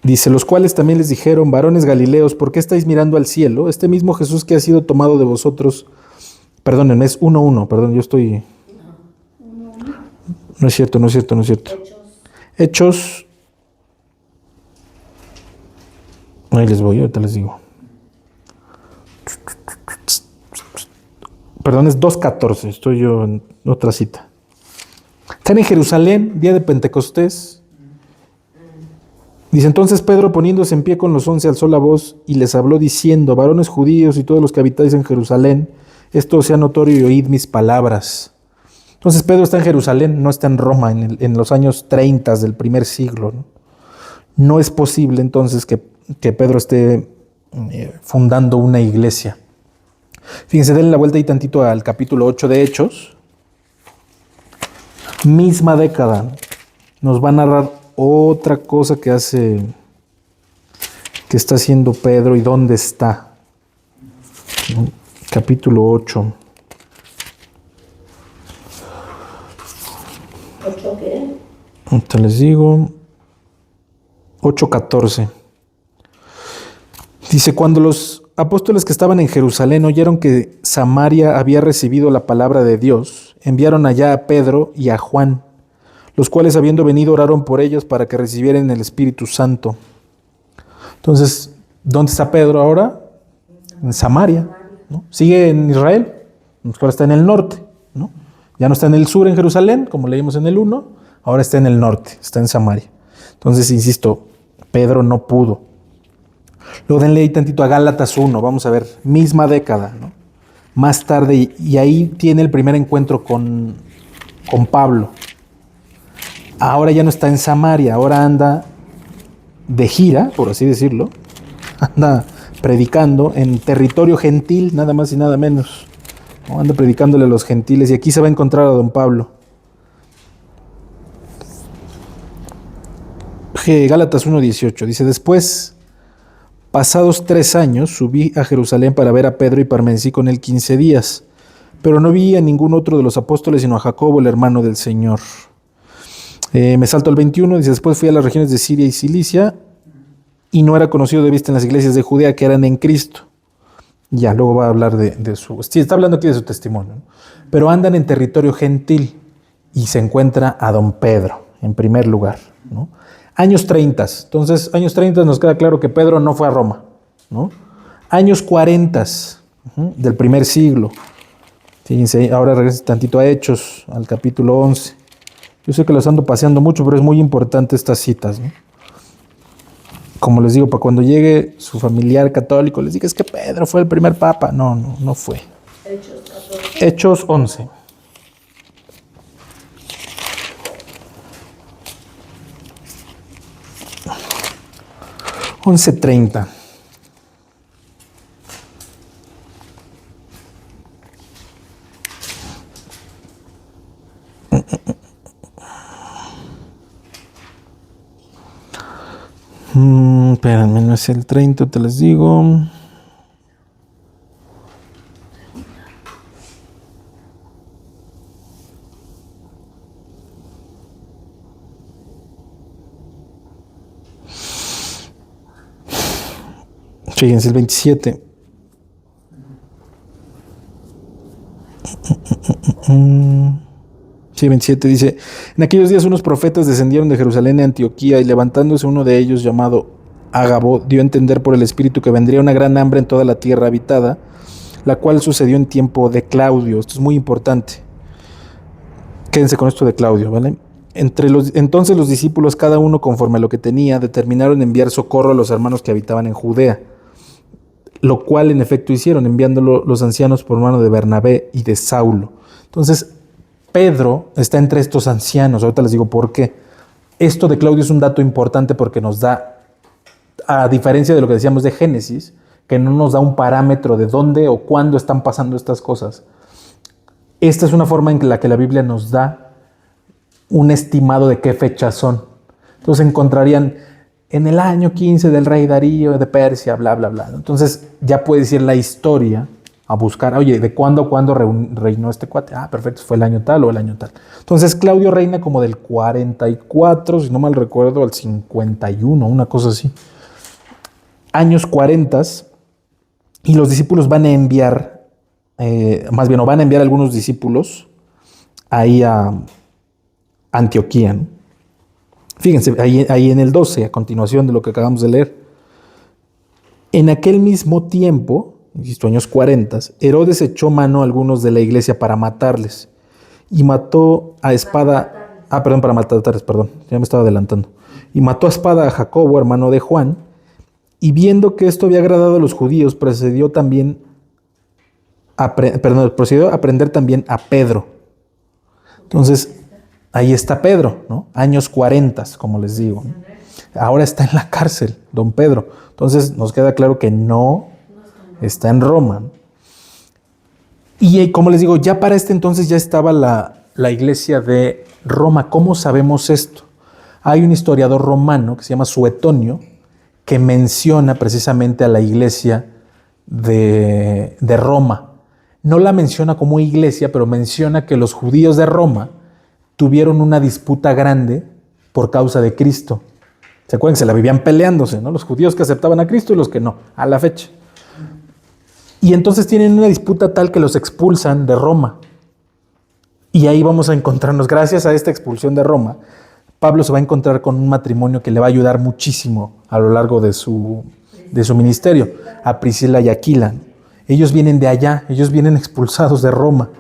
Dice, los cuales también les dijeron, varones galileos, ¿por qué estáis mirando al cielo? Este mismo Jesús que ha sido tomado de vosotros, perdónenme, es 1:1, perdón, yo estoy... No es cierto. Hechos. Ahí les voy, ahorita les digo. Perdón, es 2:14, estoy yo en otra cita. Están en Jerusalén, día de Pentecostés. Dice, entonces Pedro, poniéndose en pie con los 11, alzó la voz y les habló diciendo, varones judíos y todos los que habitáis en Jerusalén, esto sea notorio y oíd mis palabras. Entonces Pedro está en Jerusalén, no está en Roma, en los años 30 del primer siglo, ¿no? No es posible entonces que Pedro esté fundando una iglesia. Fíjense, denle la vuelta ahí tantito al capítulo 8 de Hechos. Misma década, nos va a narrar otra cosa que está haciendo Pedro y dónde está. Capítulo 8. ¿8 qué? Ahorita les digo. 8:14. Dice, cuando los apóstoles que estaban en Jerusalén oyeron que Samaria había recibido la palabra de Dios, enviaron allá a Pedro y a Juan, los cuales habiendo venido oraron por ellos para que recibieran el Espíritu Santo. Entonces, ¿dónde está Pedro ahora? En Samaria, ¿no? Sigue en Israel, ahora está en el norte, ¿no? Ya no está en el sur en Jerusalén, como leímos en el 1, ahora está en el norte, está en Samaria. Entonces, insisto, Pedro no pudo. Luego denle ahí tantito a Gálatas 1, vamos a ver, misma década, ¿no? Más tarde, y ahí tiene el primer encuentro con Pablo. Ahora ya no está en Samaria, ahora anda de gira, por así decirlo, anda predicando en territorio gentil, nada más y nada menos, ¿no? Anda predicándole a los gentiles y aquí se va a encontrar a don Pablo. Gálatas 1:18 dice, después, pasados 3 años, subí a Jerusalén para ver a Pedro y permanecí con él 15 días, pero no vi a ningún otro de los apóstoles sino a Jacobo, el hermano del Señor. Me salto al 21, dice, después fui a las regiones de Siria y Cilicia y no era conocido de vista en las iglesias de Judea que eran en Cristo. Ya, luego va a hablar de su... Sí, está hablando aquí de su testimonio, ¿no? Pero andan en territorio gentil y se encuentra a don Pedro, en primer lugar, ¿no? Años 30. Entonces, años 30 nos queda claro que Pedro no fue a Roma, ¿no? Años 40 del primer siglo. Fíjense, ahora regreso tantito a Hechos, al capítulo 11. Yo sé que los ando paseando mucho, pero es muy importante estas citas, ¿no? Como les digo, para cuando llegue su familiar católico, les diga, es que Pedro fue el primer papa. No fue. Hechos 14. Hechos 11. $11:30. Espérenme, no es el 30, te les digo. Fíjense, el 27. Sí, 27 dice, en aquellos días unos profetas descendieron de Jerusalén a Antioquía y levantándose uno de ellos llamado Ágabo dio a entender por el Espíritu que vendría una gran hambre en toda la tierra habitada, la cual sucedió en tiempo de Claudio. Esto es muy importante. Quédense con esto de Claudio, ¿vale? Entonces los discípulos, cada uno conforme a lo que tenía, determinaron enviar socorro a los hermanos que habitaban en Judea, lo cual en efecto hicieron, enviándolo los ancianos por mano de Bernabé y de Saulo. Entonces, Pedro está entre estos ancianos. Ahorita les digo por qué. Esto de Claudio es un dato importante porque nos da, a diferencia de lo que decíamos de Génesis, que no nos da un parámetro de dónde o cuándo están pasando estas cosas. Esta es una forma en la que la Biblia nos da un estimado de qué fechas son. Entonces encontrarían en el año 15 del rey Darío de Persia, bla, bla, bla. Entonces ya puedes ir la historia a buscar, oye, ¿de cuándo a cuándo reinó este cuate? Ah, perfecto, fue el año tal o el año tal. Entonces Claudio reina como del 44, si no mal recuerdo, al 51, una cosa así. Años 40, y los discípulos van a enviar, van a enviar algunos discípulos ahí a Antioquía, ¿no? Fíjense, ahí en el 12, a continuación de lo que acabamos de leer. En aquel mismo tiempo, insisto, años 40, Herodes echó mano a algunos de la iglesia para matarles y mató a espada, para matarles, perdón, ya me estaba adelantando. Y mató a espada a Jacobo, hermano de Juan, y viendo que esto había agradado a los judíos, procedió a prender también a Pedro. Entonces, ahí está Pedro, ¿no? Años 40, como les digo, ¿no? Ahora está en la cárcel, don Pedro. Entonces, nos queda claro que no está en Roma, ¿no? Y como les digo, ya para este entonces ya estaba la iglesia de Roma. ¿Cómo sabemos esto? Hay un historiador romano que se llama Suetonio, que menciona precisamente a la iglesia de Roma. No la menciona como iglesia, pero menciona que los judíos de Roma tuvieron una disputa grande por causa de Cristo. ¿Se acuerdan? Se la vivían peleándose, ¿no? Los judíos que aceptaban a Cristo y los que no, a la fecha. Y entonces tienen una disputa tal que los expulsan de Roma. Y ahí vamos a encontrarnos, gracias a esta expulsión de Roma, Pablo se va a encontrar con un matrimonio que le va a ayudar muchísimo a lo largo de su ministerio, a Priscila y Aquila. Ellos vienen de allá, ellos vienen expulsados de Roma.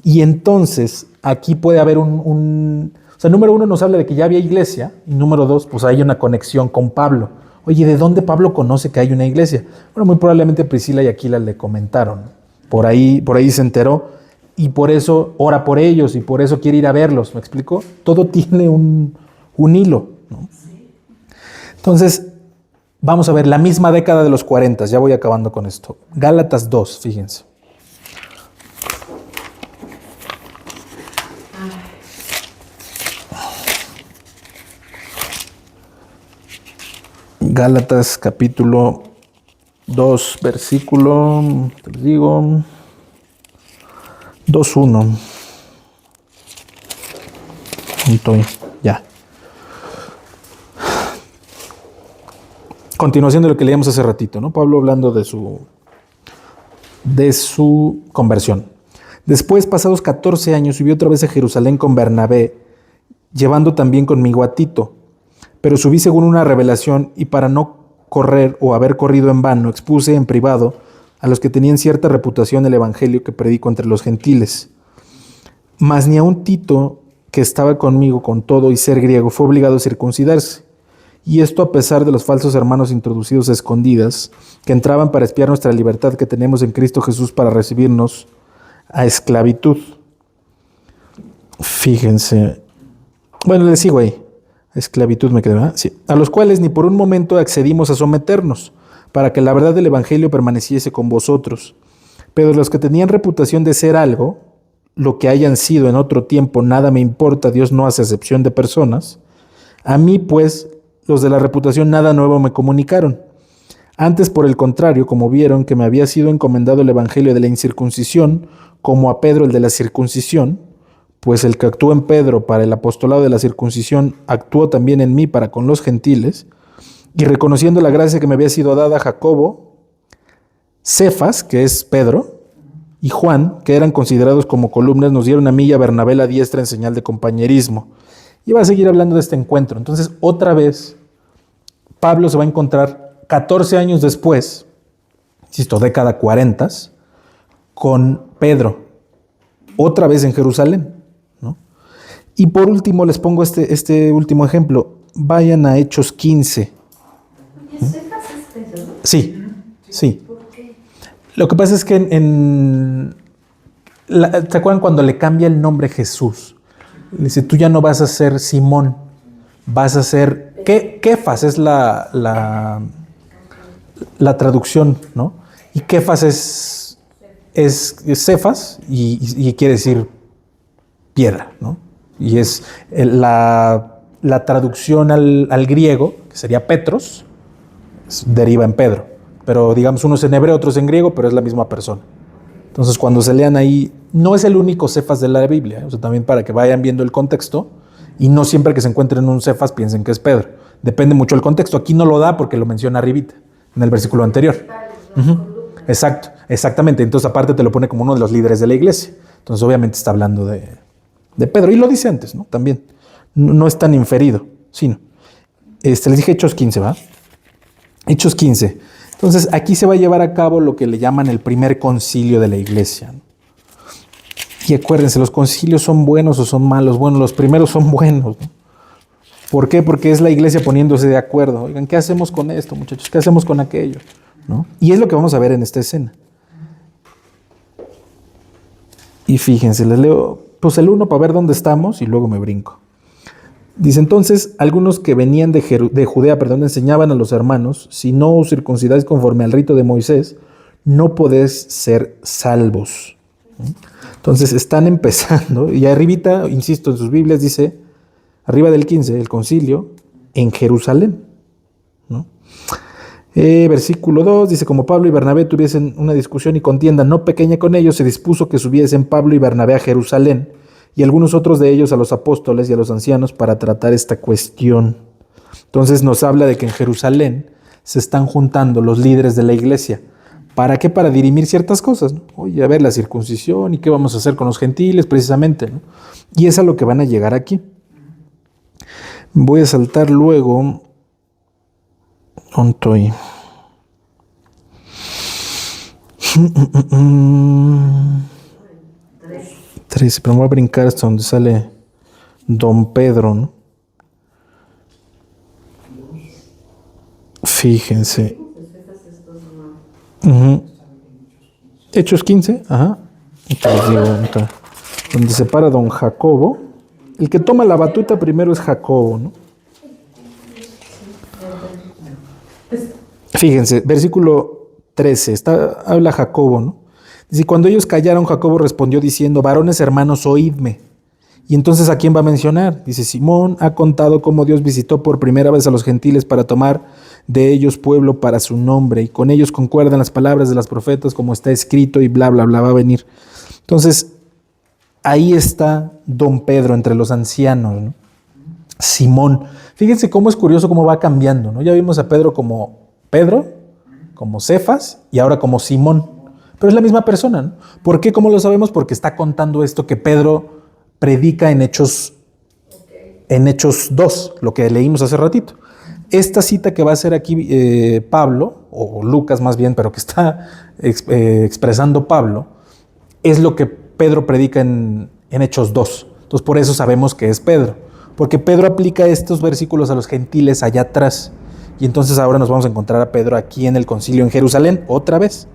Y entonces aquí puede haber número uno nos habla de que ya había iglesia, y número dos, pues hay una conexión con Pablo. Oye, ¿de dónde Pablo conoce que hay una iglesia? Bueno, muy probablemente Priscila y Aquila le comentaron. Por ahí se enteró. Y por eso ora por ellos y por eso quiere ir a verlos, ¿me explico? Todo tiene un hilo, ¿no? Entonces, vamos a ver la misma década de los 40, ya voy acabando con esto. Gálatas 2, fíjense. Gálatas capítulo 2, versículo, te lo digo, 2:1. Estoy, ya. Continuación de lo que leíamos hace ratito, ¿no? Pablo hablando de su conversión. Después, pasados 14 años, subí otra vez a Jerusalén con Bernabé, llevando también conmigo a Tito. pero subí según una revelación, y para no correr o haber corrido en vano, expuse en privado a los que tenían cierta reputación el evangelio que predico entre los gentiles. Mas ni aun Tito, que estaba conmigo con todo y ser griego, fue obligado a circuncidarse. Y esto a pesar de los falsos hermanos introducidos a escondidas, que entraban para espiar nuestra libertad que tenemos en Cristo Jesús para recibirnos a esclavitud. Fíjense. Bueno, les sigo ahí. Esclavitud me quedé, ¿verdad? Sí. A los cuales ni por un momento accedimos a someternos, para que la verdad del evangelio permaneciese con vosotros. Pero los que tenían reputación de ser algo, lo que hayan sido en otro tiempo, nada me importa, Dios no hace acepción de personas. A mí, pues, los de la reputación nada nuevo me comunicaron. Antes, por el contrario, como vieron que me había sido encomendado el evangelio de la incircuncisión, como a Pedro el de la circuncisión, pues el que actuó en Pedro para el apostolado de la circuncisión, actuó también en mí para con los gentiles, y reconociendo la gracia que me había sido dada a Jacobo, Cefas, que es Pedro, y Juan, que eran considerados como columnas, nos dieron a mí y a Bernabé la diestra en señal de compañerismo. Y va a seguir hablando de este encuentro. Entonces, otra vez, Pablo se va a encontrar 14 años después, insisto, década 40, con Pedro, otra vez en Jerusalén, ¿no? Y por último, les pongo este último ejemplo. Vayan a Hechos 15. Oye, ¿Cefas es Pedro? Sí, sí. ¿Por qué? Lo que pasa es que ¿te acuerdan cuando le cambia el nombre Jesús? Le dice, tú ya no vas a ser Simón, vas a ser Kefas, es la traducción, ¿no? Y Kefas es Cefas y quiere decir piedra, ¿no? Y es la traducción al griego, que sería Petros, deriva en Pedro. Pero digamos, uno es en hebreo, otro es en griego, pero es la misma persona. Entonces, cuando se lean ahí, no es el único Cefas de la Biblia, ¿eh? O sea, también para que vayan viendo el contexto y no siempre que se encuentren un Cefas piensen que es Pedro. Depende mucho del contexto. Aquí no lo da porque lo menciona arribita, en el versículo anterior. Exacto, exactamente. Entonces, aparte te lo pone como uno de los líderes de la iglesia. Entonces, obviamente está hablando de Pedro. Y lo dice antes, ¿no? También. No es tan inferido, sino. Les dije Hechos 15, ¿va? Hechos 15. Entonces, aquí se va a llevar a cabo lo que le llaman el primer concilio de la iglesia. Y acuérdense, los concilios son buenos o son malos. Bueno, los primeros son buenos, ¿no? ¿Por qué? Porque es la iglesia poniéndose de acuerdo. Oigan, ¿qué hacemos con esto, muchachos? ¿Qué hacemos con aquello? ¿No? Y es lo que vamos a ver en esta escena. Y fíjense, les leo pues el 1 para ver dónde estamos y luego me brinco. Dice entonces, algunos que venían de Judea, enseñaban a los hermanos, si no os circuncidáis conforme al rito de Moisés, no podéis ser salvos. Entonces están empezando, y arribita, insisto, en sus Biblias dice, arriba del 15, el concilio en Jerusalén, ¿no? Versículo 2 dice, como Pablo y Bernabé tuviesen una discusión y contienda no pequeña con ellos, se dispuso que subiesen Pablo y Bernabé a Jerusalén, y algunos otros de ellos a los apóstoles y a los ancianos para tratar esta cuestión. Entonces nos habla de que en Jerusalén se están juntando los líderes de la iglesia. ¿Para qué? Para dirimir ciertas cosas, ¿no? Oye, a ver, la circuncisión y qué vamos a hacer con los gentiles precisamente, ¿no? Y es a lo que van a llegar aquí. Voy a saltar luego. ¿Dónde estoy? 13, pero me voy a brincar hasta donde sale Don Pedro, ¿no? Fíjense. Hechos 15, ajá. Entonces digo, donde se para Don Jacobo. El que toma la batuta primero es Jacobo, ¿no? Fíjense, versículo 13, habla Jacobo, ¿no? Dice, cuando ellos callaron, Jacobo respondió diciendo, varones hermanos, oídme. Y entonces, ¿a quién va a mencionar? Dice, Simón ha contado cómo Dios visitó por primera vez a los gentiles para tomar de ellos pueblo para su nombre, y con ellos concuerdan las palabras de los profetas como está escrito y bla, bla, bla, va a venir. Entonces, ahí está Don Pedro entre los ancianos, ¿no? Simón. Fíjense cómo es curioso cómo va cambiando, ¿no? Ya vimos a Pedro, como Cefas, y ahora como Simón. Pero es la misma persona, ¿no? ¿Por qué? ¿Cómo lo sabemos? Porque está contando esto que Pedro predica en Hechos en Hechos 2, lo que leímos hace ratito. Esta cita que va a hacer aquí Pablo, o Lucas más bien, pero que está expresando Pablo, es lo que Pedro predica en Hechos 2. Entonces por eso sabemos que es Pedro, porque Pedro aplica estos versículos a los gentiles allá atrás. Y entonces ahora nos vamos a encontrar a Pedro aquí en el concilio en Jerusalén, otra vez.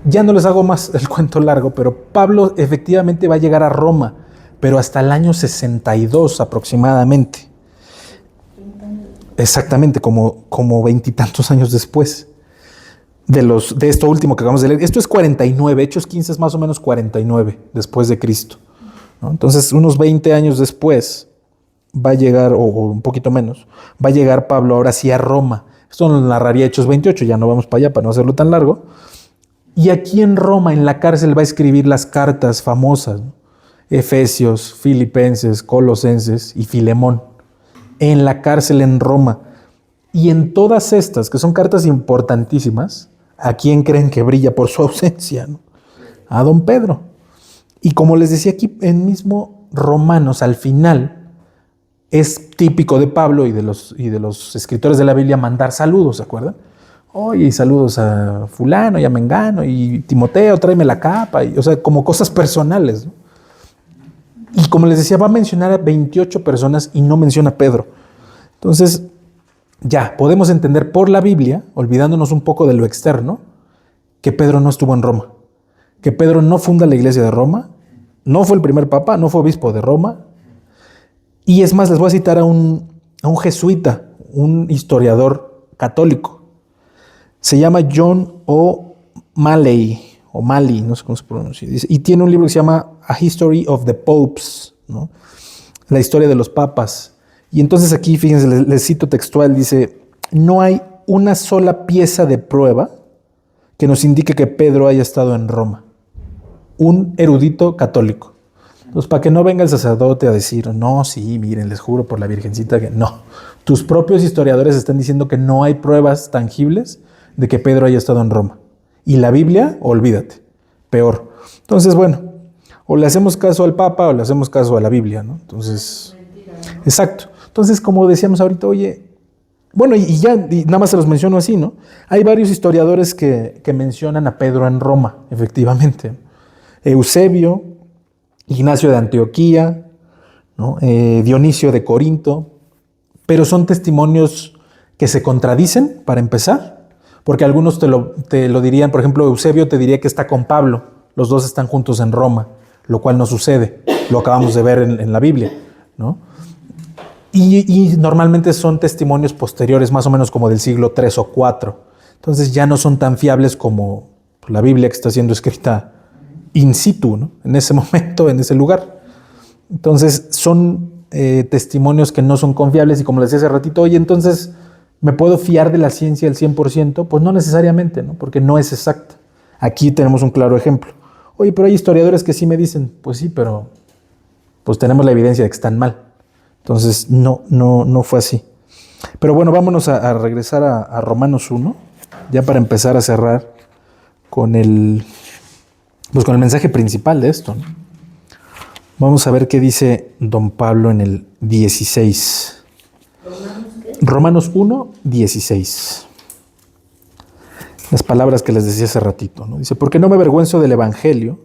Ya no les hago más el cuento largo, pero Pablo efectivamente va a llegar a Roma, pero hasta el año 62 aproximadamente. Exactamente, como veintitantos años después de esto último que acabamos de leer. Esto es 49, Hechos 15 es más o menos 49 después de Cristo, ¿no? Entonces, unos 20 años después va a llegar, o un poquito menos, va a llegar Pablo ahora sí a Roma. Esto nos narraría Hechos 28, ya no vamos para allá para no hacerlo tan largo. Y aquí en Roma, en la cárcel, va a escribir las cartas famosas, ¿no? Efesios, Filipenses, Colosenses y Filemón. En la cárcel en Roma. Y en todas estas, que son cartas importantísimas, ¿a quién creen que brilla por su ausencia, ¿no? A don Pedro. Y como les decía aquí, en mismo Romanos, al final, es típico de Pablo y de los escritores de la Biblia mandar saludos, ¿se acuerdan? Oye, saludos a fulano y a mengano, y Timoteo, tráeme la capa, o sea, como cosas personales, ¿no? Y como les decía, va a mencionar a 28 personas y no menciona a Pedro. Entonces, ya, podemos entender por la Biblia, olvidándonos un poco de lo externo, que Pedro no estuvo en Roma, que Pedro no funda la iglesia de Roma, no fue el primer papa, no fue obispo de Roma. Y es más, les voy a citar a un jesuita, un historiador católico. Se llama John O'Malley, no sé cómo se pronuncia, y tiene un libro que se llama A History of the Popes, ¿no? La historia de los papas. Y entonces aquí, fíjense, les cito textual, dice, no hay una sola pieza de prueba que nos indique que Pedro haya estado en Roma. Un erudito católico. Entonces, para que no venga el sacerdote a decir, no, sí, miren, les juro por la Virgencita que no. Tus propios historiadores están diciendo que no hay pruebas tangibles de que Pedro haya estado en Roma. Y la Biblia, olvídate, peor. Entonces, bueno, o le hacemos caso al Papa o le hacemos caso a la Biblia, ¿no? Entonces, exacto. Entonces, como decíamos ahorita, oye, bueno, y nada más se los menciono así, ¿no? Hay varios historiadores que mencionan a Pedro en Roma, efectivamente. Eusebio, Ignacio de Antioquía, ¿no? Dionisio de Corinto, pero son testimonios que se contradicen, para empezar, porque algunos te lo dirían, por ejemplo, Eusebio te diría que está con Pablo, los dos están juntos en Roma, lo cual no sucede, lo acabamos de ver en la Biblia, ¿no? Y normalmente son testimonios posteriores, más o menos como del siglo III o IV, entonces ya no son tan fiables como la Biblia que está siendo escrita in situ, ¿no? En ese momento, en ese lugar. Entonces son testimonios que no son confiables y como les decía hace ratito, oye, entonces, ¿me puedo fiar de la ciencia al 100%? Pues no necesariamente, ¿no? Porque no es exacta. Aquí tenemos un claro ejemplo. Oye, pero hay historiadores que sí me dicen, pues sí, pero pues tenemos la evidencia de que están mal. Entonces, no fue así. Pero bueno, vámonos a regresar a Romanos 1, ya para empezar a cerrar con el mensaje principal de esto, ¿no? Vamos a ver qué dice don Pablo en el 16. Romanos 1, 16. Las palabras que les decía hace ratito, ¿no? Dice, porque no me avergüenzo del evangelio,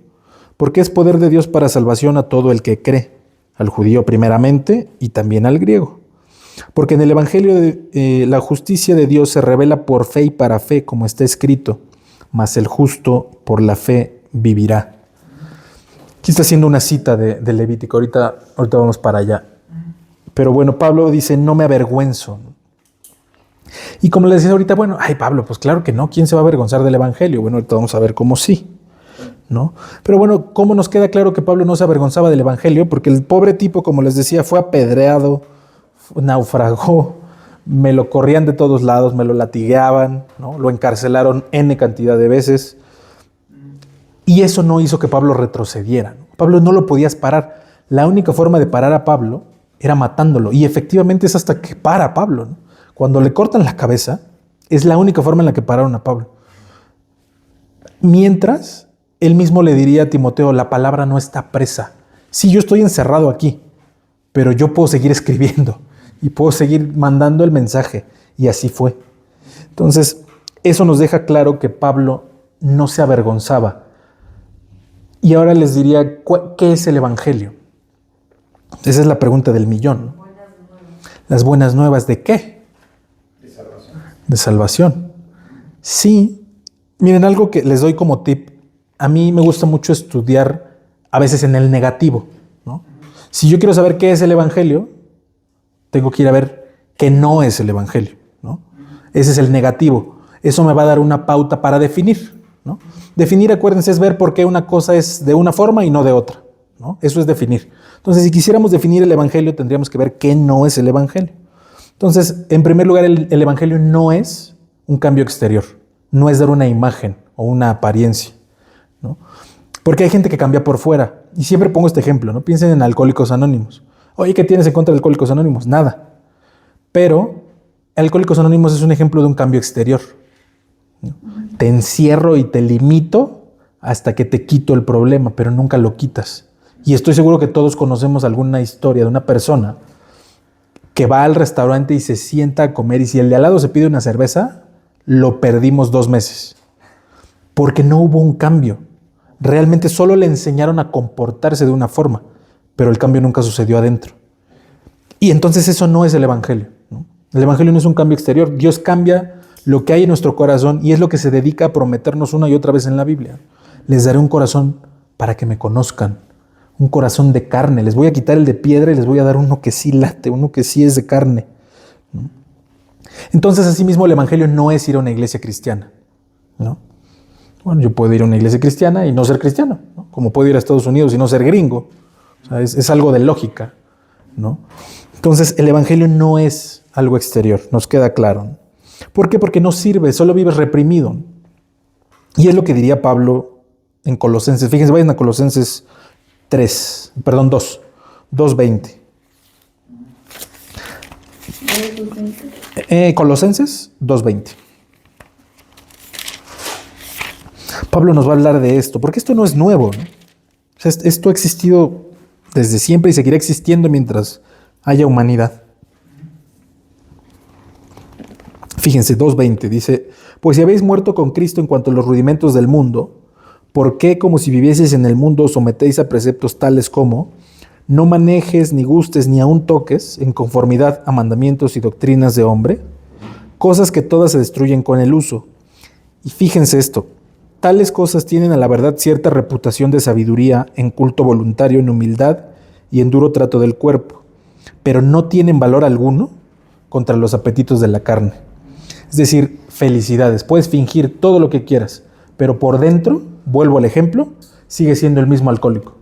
porque es poder de Dios para salvación a todo el que cree, al judío primeramente y también al griego. Porque en el evangelio la justicia de Dios se revela por fe y para fe, como está escrito, mas el justo por la fe vivirá. Aquí está haciendo una cita de Levítico, ahorita vamos para allá. Pero bueno, Pablo dice, no me avergüenzo. Y como le decía ahorita, bueno, ay Pablo, pues claro que no, ¿quién se va a avergonzar del evangelio? Bueno, ahorita vamos a ver cómo sí, ¿no? Pero bueno, ¿cómo nos queda claro que Pablo no se avergonzaba del evangelio? Porque el pobre tipo, como les decía, fue apedreado, naufragó, me lo corrían de todos lados, me lo latigueaban, ¿no? Lo encarcelaron N cantidad de veces. Y eso no hizo que Pablo retrocediera, ¿no? Pablo no lo podías parar. La única forma de parar a Pablo era matándolo. Y efectivamente es hasta que para a Pablo, ¿no? Cuando le cortan la cabeza, es la única forma en la que pararon a Pablo. Mientras, él mismo le diría a Timoteo, la palabra no está presa. Sí, yo estoy encerrado aquí, pero yo puedo seguir escribiendo y puedo seguir mandando el mensaje. Y así fue. Entonces, eso nos deja claro que Pablo no se avergonzaba. Y ahora les diría, ¿qué es el Evangelio? Esa es la pregunta del millón. ¿Las buenas nuevas de qué? De salvación. De salvación. Sí. Miren, algo que les doy como tip. A mí me gusta mucho estudiar a veces en el negativo, ¿no? Si yo quiero saber qué es el Evangelio, tengo que ir a ver qué no es el Evangelio, ¿no? Ese es el negativo. Eso me va a dar una pauta para definir, ¿no? Definir, acuérdense, es ver por qué una cosa es de una forma y no de otra, ¿no? Eso es definir. Entonces, si quisiéramos definir el Evangelio, tendríamos que ver qué no es el Evangelio. Entonces, en primer lugar, el Evangelio no es un cambio exterior, no es dar una imagen o una apariencia, ¿no? Porque hay gente que cambia por fuera. Y siempre pongo este ejemplo, ¿no? Piensen en Alcohólicos Anónimos. Oye, ¿qué tienes en contra de Alcohólicos Anónimos? Nada. Pero Alcohólicos Anónimos es un ejemplo de un cambio exterior, ¿no? Te encierro y te limito hasta que te quito el problema, pero nunca lo quitas. Y estoy seguro que todos conocemos alguna historia de una persona que va al restaurante y se sienta a comer, y si el de al lado se pide una cerveza, lo perdimos 2 meses. Porque no hubo un cambio. Realmente solo le enseñaron a comportarse de una forma, pero el cambio nunca sucedió adentro. Y entonces eso no es el Evangelio, ¿no? El Evangelio no es un cambio exterior. Dios cambia lo que hay en nuestro corazón y es lo que se dedica a prometernos una y otra vez en la Biblia. Les daré un corazón para que me conozcan, un corazón de carne. Les voy a quitar el de piedra y les voy a dar uno que sí late, uno que sí es de carne, ¿no? Entonces, asimismo, el Evangelio no es ir a una iglesia cristiana, ¿no? Bueno, yo puedo ir a una iglesia cristiana y no ser cristiano, ¿no? Como puedo ir a Estados Unidos y no ser gringo. O sea, es algo de lógica, ¿no? Entonces, el Evangelio no es algo exterior, nos queda claro, ¿no? ¿Por qué? Porque no sirve, solo vives reprimido. Y es lo que diría Pablo en Colosenses. Fíjense, vayan a Colosenses 2:20. Colosenses 2:20. Pablo nos va a hablar de esto, porque esto no es nuevo, ¿no? O sea, esto ha existido desde siempre y seguirá existiendo mientras haya humanidad. Fíjense, 2:20 dice: pues si habéis muerto con Cristo en cuanto a los rudimentos del mundo, ¿por qué, como si vivieseis en el mundo, os sometéis a preceptos tales como no manejes, ni gustes, ni aun toques, en conformidad a mandamientos y doctrinas de hombre? Cosas que todas se destruyen con el uso. Y fíjense esto: tales cosas tienen a la verdad cierta reputación de sabiduría, en culto voluntario, en humildad y en duro trato del cuerpo, pero no tienen valor alguno contra los apetitos de la carne. Es decir, felicidades, puedes fingir todo lo que quieras, pero por dentro, vuelvo al ejemplo, sigue siendo el mismo alcohólico.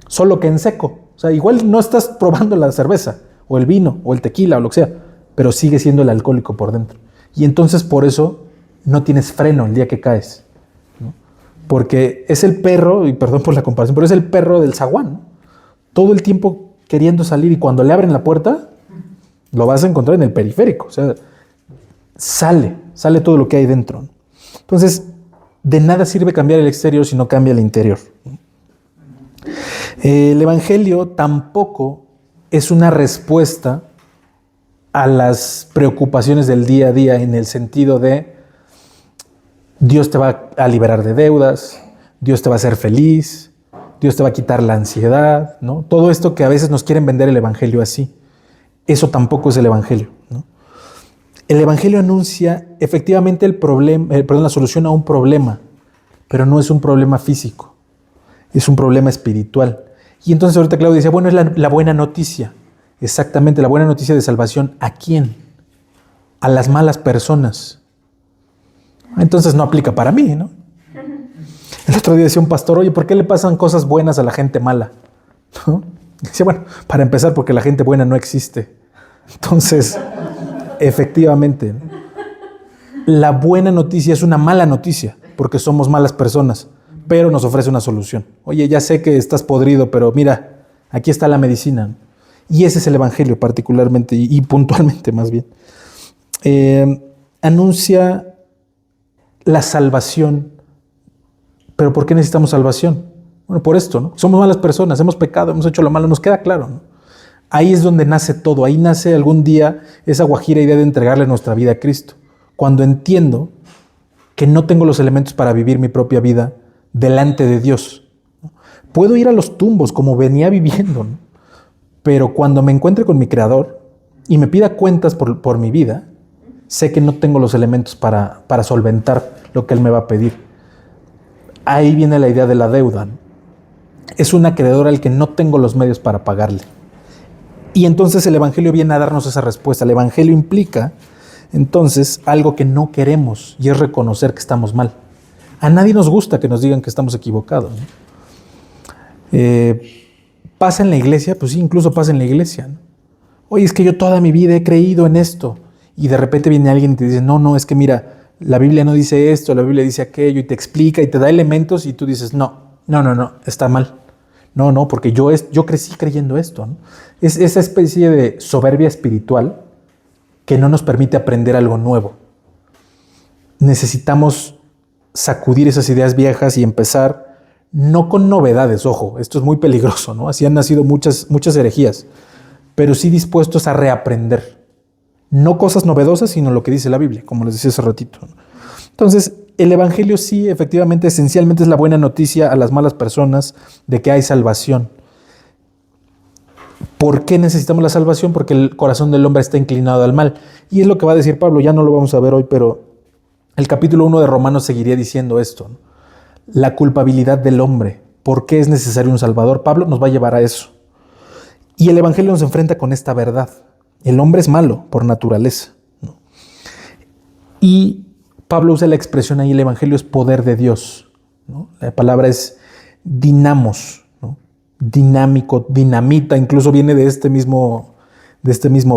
Solo que en seco. O sea, igual no estás probando la cerveza, o el vino, o el tequila, o lo que sea, pero sigue siendo el alcohólico por dentro. Y entonces por eso no tienes freno el día que caes, ¿no? Porque es el perro, y perdón por la comparación, pero es el perro del zaguán, ¿no? Todo el tiempo queriendo salir, y cuando le abren la puerta, lo vas a encontrar en el periférico. O sea, sale todo lo que hay dentro, ¿no? Entonces, de nada sirve cambiar el exterior si no cambia el interior, ¿no? El Evangelio tampoco es una respuesta a las preocupaciones del día a día, en el sentido de Dios te va a liberar de deudas, Dios te va a hacer feliz, Dios te va a quitar la ansiedad, ¿no? Todo esto que a veces nos quieren vender el Evangelio así, eso tampoco es el Evangelio, ¿no? El Evangelio anuncia efectivamente la solución a un problema, pero no es un problema físico, es un problema espiritual. Y entonces ahorita Claudia decía, bueno, es la buena noticia. Exactamente, la buena noticia de salvación. ¿A quién? A las malas personas. Entonces no aplica para mí, ¿no? El otro día decía un pastor, oye, ¿por qué le pasan cosas buenas a la gente mala? ¿No? Decía, bueno, para empezar, porque la gente buena no existe. Entonces, efectivamente, la buena noticia es una mala noticia, porque somos malas personas, pero nos ofrece una solución. Oye, ya sé que estás podrido, pero mira, aquí está la medicina. Y ese es el Evangelio particularmente y puntualmente más bien. Anuncia la salvación. ¿Pero por qué necesitamos salvación? Bueno, por esto, ¿no? Somos malas personas, hemos pecado, hemos hecho lo malo, nos queda claro, ¿no? Ahí es donde nace todo, ahí nace algún día esa guajira idea de entregarle nuestra vida a Cristo. Cuando entiendo que no tengo los elementos para vivir mi propia vida delante de Dios. Puedo ir a los tumbos como venía viviendo, ¿no? Pero cuando me encuentre con mi Creador y me pida cuentas por mi vida, sé que no tengo los elementos para solventar lo que Él me va a pedir. Ahí viene la idea de la deuda, ¿no? Es un acreedor al que no tengo los medios para pagarle. Y entonces el Evangelio viene a darnos esa respuesta. El Evangelio implica entonces algo que no queremos, y es reconocer que estamos mal. A nadie nos gusta que nos digan que estamos equivocados, ¿no? ¿Pasa en la iglesia? Pues sí, incluso pasa en la iglesia, ¿no? Oye, es que yo toda mi vida he creído en esto. Y de repente viene alguien y te dice, no, es que mira, la Biblia no dice esto, la Biblia dice aquello, y te explica y te da elementos y tú dices, no, está mal. No, porque yo crecí creyendo esto, ¿no? Es esa especie de soberbia espiritual que no nos permite aprender algo nuevo. Necesitamos sacudir esas ideas viejas y empezar, no con novedades, ojo, esto es muy peligroso, ¿no? Así han nacido muchas herejías, pero sí dispuestos a reaprender. No cosas novedosas, sino lo que dice la Biblia, como les decía hace ratito. Entonces, el Evangelio sí, efectivamente, esencialmente es la buena noticia a las malas personas de que hay salvación. ¿Por qué necesitamos la salvación? Porque el corazón del hombre está inclinado al mal. Y es lo que va a decir Pablo, ya no lo vamos a ver hoy, pero el capítulo 1 de Romanos seguiría diciendo esto, ¿no? La culpabilidad del hombre. ¿Por qué es necesario un Salvador? Pablo nos va a llevar a eso. Y el Evangelio nos enfrenta con esta verdad. El hombre es malo por naturaleza, ¿no? Y Pablo usa la expresión ahí, el Evangelio es poder de Dios, ¿no? La palabra es dinamos, ¿no? Dinámico, dinamita, incluso viene de este mismo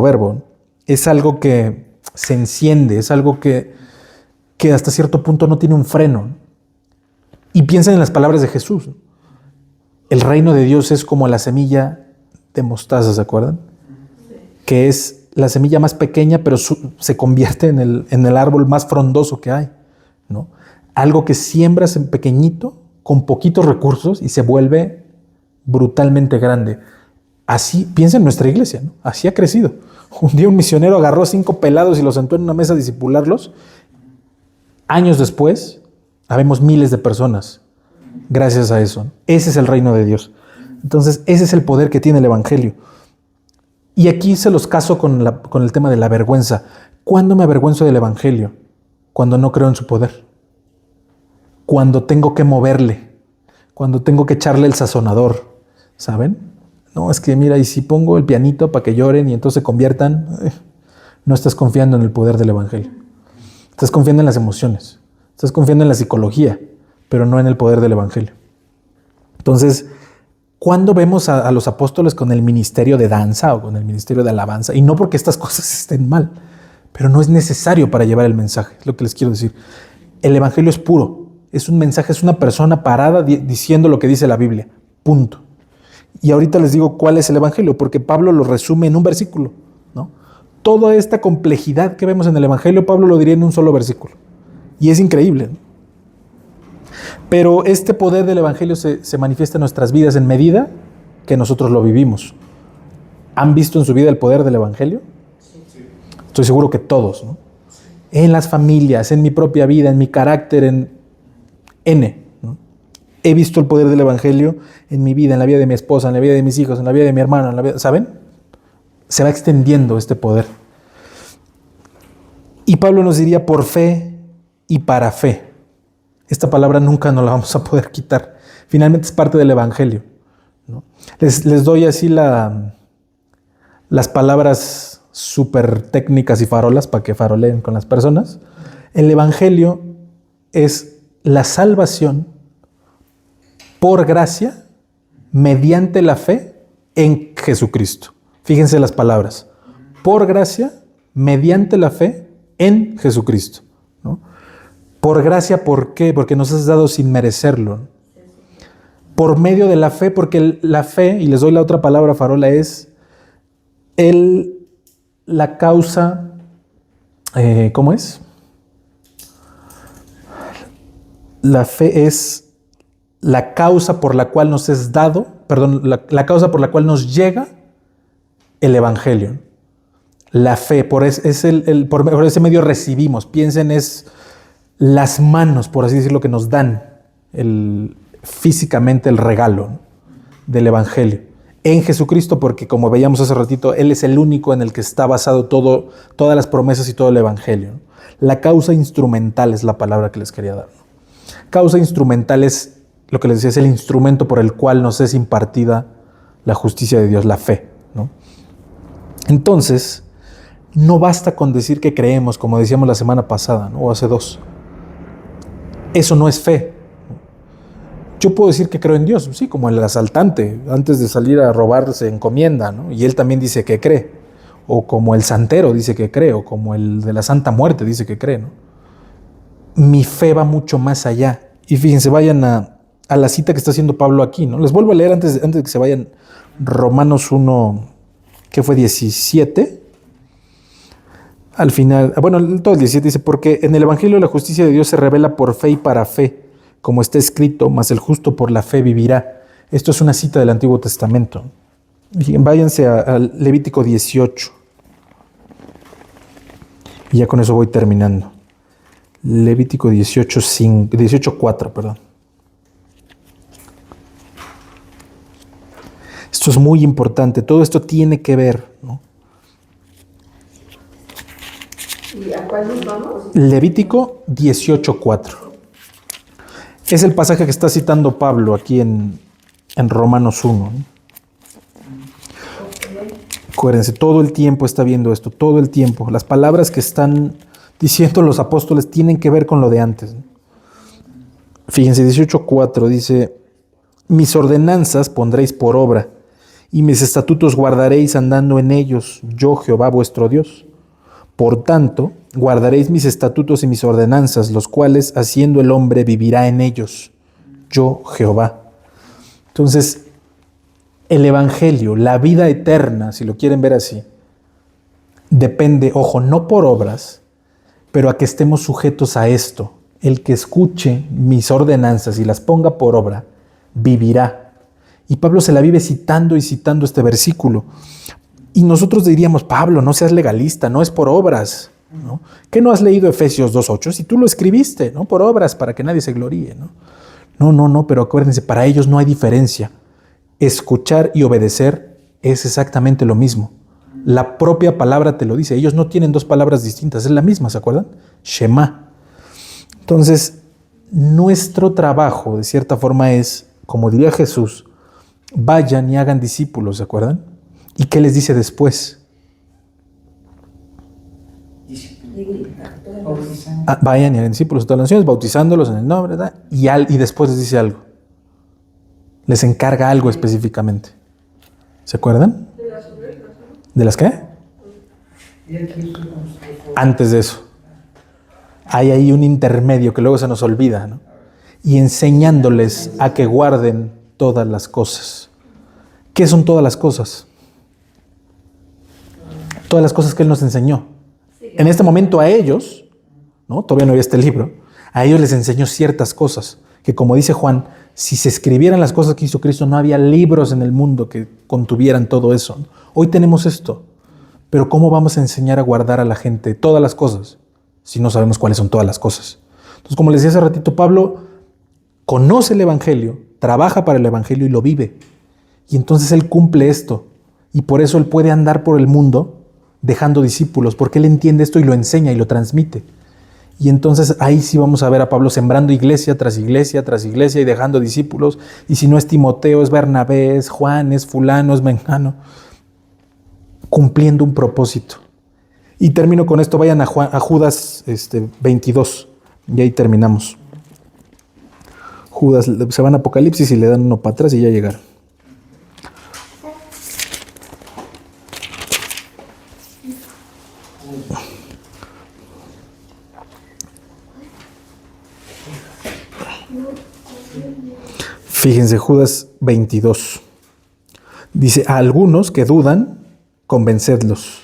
verbo, ¿no? Es algo que se enciende, es algo que hasta cierto punto no tiene un freno, ¿no? Y piensen en las palabras de Jesús, ¿no? El reino de Dios es como la semilla de mostaza, ¿se acuerdan? Que es la semilla más pequeña, pero se convierte en el árbol más frondoso que hay, ¿no? Algo que siembras en pequeñito, con poquitos recursos, y se vuelve brutalmente grande. Así, piensa en nuestra iglesia, ¿no? Así ha crecido. Un día un misionero agarró 5 pelados y los sentó en una mesa a discipularlos. Años después, habemos miles de personas gracias a eso, ¿no? Ese es el reino de Dios. Entonces, ese es el poder que tiene el Evangelio. Y aquí se los caso con el tema de la vergüenza. ¿Cuándo me avergüenzo del Evangelio? Cuando no creo en su poder. Cuando tengo que moverle. Cuando tengo que echarle el sazonador. ¿Saben? No, es que mira, y si pongo el pianito para que lloren y entonces se conviertan, no estás confiando en el poder del Evangelio. Estás confiando en las emociones. Estás confiando en la psicología, pero no en el poder del Evangelio. Entonces, ¿cuándo vemos a los apóstoles con el ministerio de danza o con el ministerio de alabanza? Y no porque estas cosas estén mal, pero no es necesario para llevar el mensaje, es lo que les quiero decir. El Evangelio es puro, es un mensaje, es una persona parada diciendo lo que dice la Biblia, punto. Y ahorita les digo cuál es el Evangelio, porque Pablo lo resume en un versículo, ¿no? Toda esta complejidad que vemos en el Evangelio, Pablo lo diría en un solo versículo. Y es increíble, ¿no? Pero este poder del Evangelio se manifiesta en nuestras vidas en medida que nosotros lo vivimos. ¿Han visto en su vida el poder del Evangelio? Sí. Estoy seguro que todos, ¿no? En las familias, en mi propia vida, en mi carácter, en N, ¿no? He visto el poder del Evangelio en mi vida, en la vida de mi esposa, en la vida de mis hijos, en la vida de mi hermano, en la vida, ¿saben? Se va extendiendo este poder. Y Pablo nos diría por fe y para fe. Esta palabra nunca nos la vamos a poder quitar. Finalmente es parte del Evangelio, ¿no? Les doy así las palabras súper técnicas y farolas para que faroleen con las personas. El Evangelio es la salvación por gracia mediante la fe en Jesucristo. Fíjense las palabras. Por gracia mediante la fe en Jesucristo, ¿no? Por gracia, ¿por qué? Porque nos has dado sin merecerlo. Por medio de la fe, porque la fe, y les doy la otra palabra farola, es la causa, ¿cómo es? La fe es la causa por la cual nos es dado, perdón, la causa por la cual nos llega el Evangelio. La fe, por ese medio recibimos. Piensen, es las manos, por así decirlo, que nos dan físicamente el regalo, ¿no?, del Evangelio. En Jesucristo, porque como veíamos hace ratito, Él es el único en el que está basado todas las promesas y todo el Evangelio, ¿no? La causa instrumental es la palabra que les quería dar, ¿no? Causa instrumental es lo que les decía, es el instrumento por el cual nos es impartida la justicia de Dios, la fe, ¿no? Entonces, no basta con decir que creemos, como decíamos la semana pasada, ¿no?, o hace 2. Eso no es fe. Yo puedo decir que creo en Dios, sí, como el asaltante, antes de salir a robar se encomienda, ¿no? Y él también dice que cree. O como el santero dice que cree, o como el de la Santa Muerte dice que cree, ¿no? Mi fe va mucho más allá. Y fíjense, vayan a la cita que está haciendo Pablo aquí, ¿no? Les vuelvo a leer antes de que se vayan. Romanos 1, ¿qué fue? 17. Al final, bueno, todo el 17 dice, porque en el Evangelio la justicia de Dios se revela por fe y para fe, como está escrito, mas el justo por la fe vivirá. Esto es una cita del Antiguo Testamento. Váyanse a Levítico 18. Y ya con eso voy terminando. Levítico 18:4, perdón. Esto es muy importante. Todo esto tiene que ver, ¿no? ¿Y a cuál nos vamos? Levítico 18:4. Es el pasaje que está citando Pablo aquí en Romanos 1, ¿no? Acuérdense, todo el tiempo está viendo esto, todo el tiempo. Las palabras que están diciendo los apóstoles tienen que ver con lo de antes, ¿no? Fíjense, 18:4 dice, mis ordenanzas pondréis por obra, y mis estatutos guardaréis andando en ellos, yo Jehová vuestro Dios. Por tanto, guardaréis mis estatutos y mis ordenanzas, los cuales, haciendo el hombre, vivirá en ellos, yo Jehová. Entonces, el Evangelio, la vida eterna, si lo quieren ver así, depende, ojo, no por obras, pero a que estemos sujetos a esto. El que escuche mis ordenanzas y las ponga por obra, vivirá. Y Pablo se la vive citando y citando este versículo. Y nosotros diríamos, Pablo, no seas legalista, no es por obras, ¿no? ¿Qué no has leído Efesios 2:8? Si tú lo escribiste, ¿no? Por obras, para que nadie se gloríe, ¿no? No, pero acuérdense, para ellos no hay diferencia. Escuchar y obedecer es exactamente lo mismo. La propia palabra te lo dice. Ellos no tienen dos palabras distintas, es la misma, ¿se acuerdan? Shema. Entonces, nuestro trabajo, de cierta forma, es, como diría Jesús, vayan y hagan discípulos, ¿se acuerdan? ¿Y qué les dice después? Vayan y hagan discípulos de todas las naciones, bautizándolos en el nombre, ¿verdad? Y después les dice algo. Les encarga algo específicamente. ¿Se acuerdan? De las ovejas, ¿no? ¿De las qué? Antes de eso. Hay ahí un intermedio que luego se nos olvida, ¿no? Y enseñándoles a que guarden todas las cosas. ¿Qué son todas las cosas? Todas las cosas que Él nos enseñó. En este momento a ellos, ¿no? Todavía no había este libro, a ellos les enseñó ciertas cosas, que como dice Juan, si se escribieran las cosas que hizo Cristo, no había libros en el mundo que contuvieran todo eso. Hoy tenemos esto, pero ¿cómo vamos a enseñar a guardar a la gente todas las cosas si no sabemos cuáles son todas las cosas? Entonces, como les decía hace ratito, Pablo conoce el Evangelio, trabaja para el Evangelio y lo vive. Y entonces él cumple esto. Y por eso él puede andar por el mundo dejando discípulos, porque él entiende esto y lo enseña y lo transmite. Y entonces ahí sí vamos a ver a Pablo sembrando iglesia tras iglesia tras iglesia y dejando discípulos. Y si no es Timoteo, es Bernabé, es Juan, es fulano, es mengano, cumpliendo un propósito. Y termino con esto, vayan a Judas 22, y ahí terminamos. Judas, se van a Apocalipsis y le dan uno para atrás y ya llegaron. Fíjense, Judas 22. Dice, a algunos que dudan, convencedlos.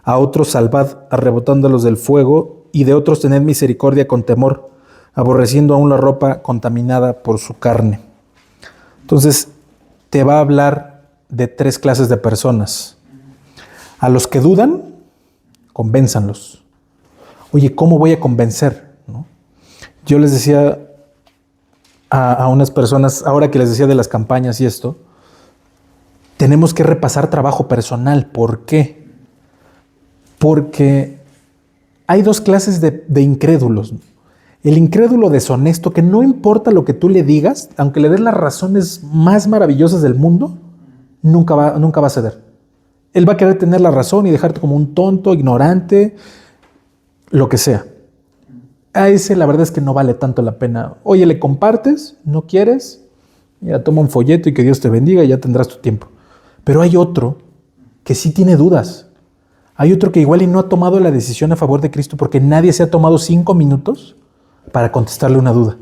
A otros salvad, arrebotándolos del fuego, y de otros tened misericordia con temor, aborreciendo aún la ropa contaminada por su carne. Entonces, te va a hablar de tres clases de personas. A los que dudan, convénzanlos. Oye, ¿cómo voy a convencer? ¿No? Yo les decía a unas personas, ahora que les decía de las campañas y esto, tenemos que repasar trabajo personal. ¿Por qué? Porque hay dos clases de incrédulos. El incrédulo deshonesto, que no importa lo que tú le digas, aunque le des las razones más maravillosas del mundo, nunca va a ceder. Él va a querer tener la razón y dejarte como un tonto, ignorante, lo que sea. A ese la verdad es que no vale tanto la pena. Oye, ¿le compartes? ¿No quieres? Ya toma un folleto y que Dios te bendiga y ya tendrás tu tiempo. Pero hay otro que sí tiene dudas. Hay otro que igual y no ha tomado la decisión a favor de Cristo porque nadie se ha tomado 5 minutos para contestarle una duda.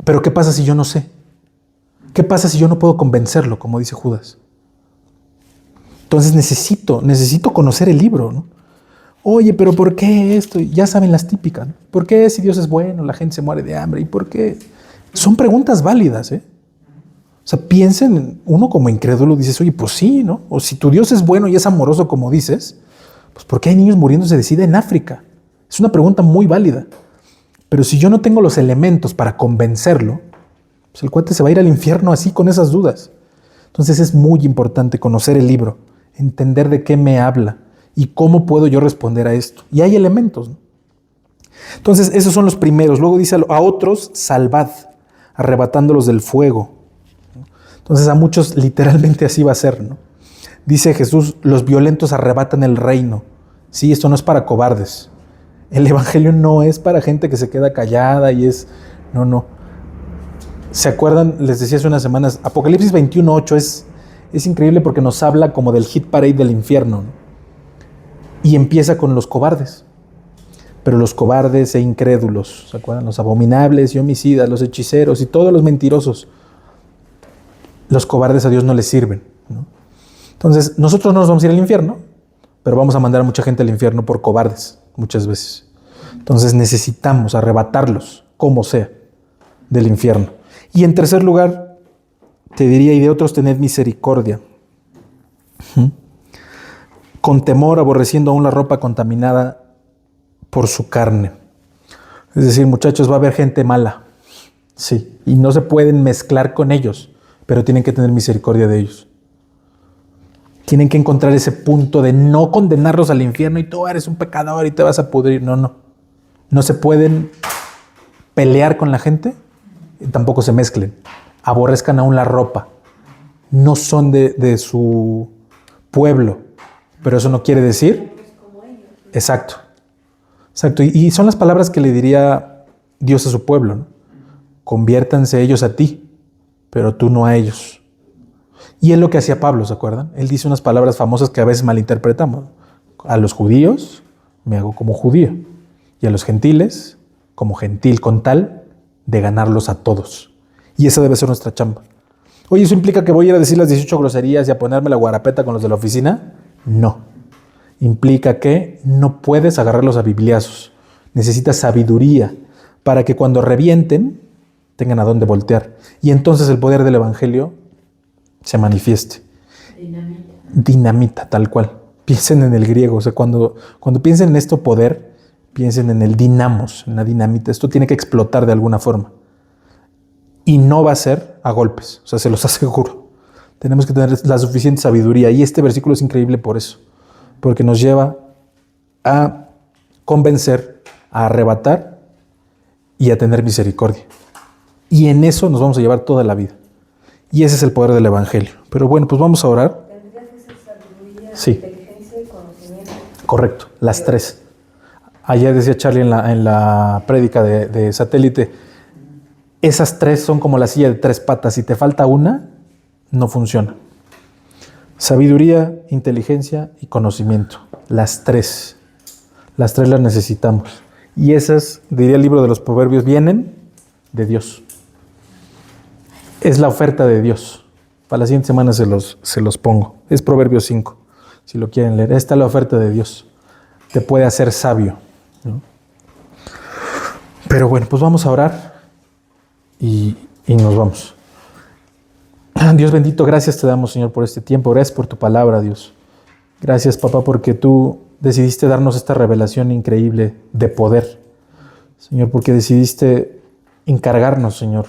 Pero ¿qué pasa si yo no sé? ¿Qué pasa si yo no puedo convencerlo, como dice Judas? Entonces necesito conocer el libro, ¿no? Oye, pero ¿por qué esto? Ya saben las típicas, ¿no? ¿Por qué si Dios es bueno, la gente se muere de hambre? ¿Y por qué? Son preguntas válidas, ¿eh? O sea, piensen, uno como incrédulo dices, oye, pues sí, ¿no? O si tu Dios es bueno y es amoroso como dices, pues ¿por qué hay niños muriéndose de SIDA en África? Es una pregunta muy válida. Pero si yo no tengo los elementos para convencerlo, pues el cuate se va a ir al infierno así con esas dudas. Entonces es muy importante conocer el libro, entender de qué me habla y cómo puedo yo responder a esto. Y hay elementos, ¿no? Entonces esos son los primeros. Luego dice a otros, salvad, arrebatándolos del fuego. Entonces a muchos literalmente así va a ser, ¿no? Dice Jesús, los violentos arrebatan el reino. Sí, esto no es para cobardes. El evangelio no es para gente que se queda callada y es... No. ¿Se acuerdan? Les decía hace unas semanas, Apocalipsis 21:8 es increíble porque nos habla como del hit parade del infierno, ¿no? Y empieza con los cobardes. Pero los cobardes e incrédulos, ¿se acuerdan? Los abominables y homicidas, los hechiceros y todos los mentirosos. Los cobardes a Dios no les sirven, ¿no? Entonces, nosotros no nos vamos a ir al infierno, pero vamos a mandar a mucha gente al infierno por cobardes, muchas veces. Entonces necesitamos arrebatarlos, como sea, del infierno. Y en tercer lugar, te diría, y de otros tened misericordia. Con temor, aborreciendo aún la ropa contaminada por su carne. Es decir, muchachos, va a haber gente mala, sí, y no se pueden mezclar con ellos, pero tienen que tener misericordia de ellos. Tienen que encontrar ese punto de no condenarlos al infierno y tú eres un pecador y te vas a pudrir. No. No se pueden pelear con la gente, tampoco se mezclen. Aborrezcan aún la ropa. No son de su pueblo, pero eso no quiere decir... Exacto. Y son las palabras que le diría Dios a su pueblo, ¿no? Conviértanse ellos a ti, pero tú no a ellos. Y es lo que hacía Pablo, ¿se acuerdan? Él dice unas palabras famosas que a veces malinterpretamos. A los judíos me hago como judío y a los gentiles como gentil, con tal de ganarlos a todos. Y esa debe ser nuestra chamba. Oye, ¿eso implica que voy a ir a decir las 18 groserías y a ponerme la guarapeta con los de la oficina? No. Implica que no puedes agarrarlos a bibliazos. Necesitas sabiduría para que cuando revienten tengan a dónde voltear. Y entonces el poder del evangelio se manifieste. Dinamita, tal cual. Piensen en el griego. O sea, cuando piensen en esto poder, piensen en el dinamos, en la dinamita. Esto tiene que explotar de alguna forma. Y no va a ser a golpes. O sea, se los aseguro. Tenemos que tener la suficiente sabiduría. Y este versículo es increíble por eso. Porque nos lleva a convencer, a arrebatar y a tener misericordia. Y en eso nos vamos a llevar toda la vida. Y ese es el poder del evangelio. Pero bueno, pues vamos a orar. ¿Tendría que ser sabiduría, Sí. inteligencia y conocimiento? Correcto, las tres. Ayer decía Charlie en la prédica de satélite, esas tres son como la silla de 3 patas. Si te falta una, no funciona. Sabiduría, inteligencia y conocimiento. Las tres. Las tres las necesitamos. Y esas, diría el libro de los Proverbios, vienen de Dios. Es la oferta de Dios. Para la siguiente semana se los pongo. Es Proverbios 5, si lo quieren leer. Esta es la oferta de Dios. Te puede hacer sabio, ¿no? Pero bueno, pues vamos a orar y nos vamos. Dios bendito, gracias te damos, Señor, por este tiempo. Gracias por tu palabra, Dios. Gracias, papá, porque tú decidiste darnos esta revelación increíble de poder. Señor, porque decidiste encargarnos, Señor,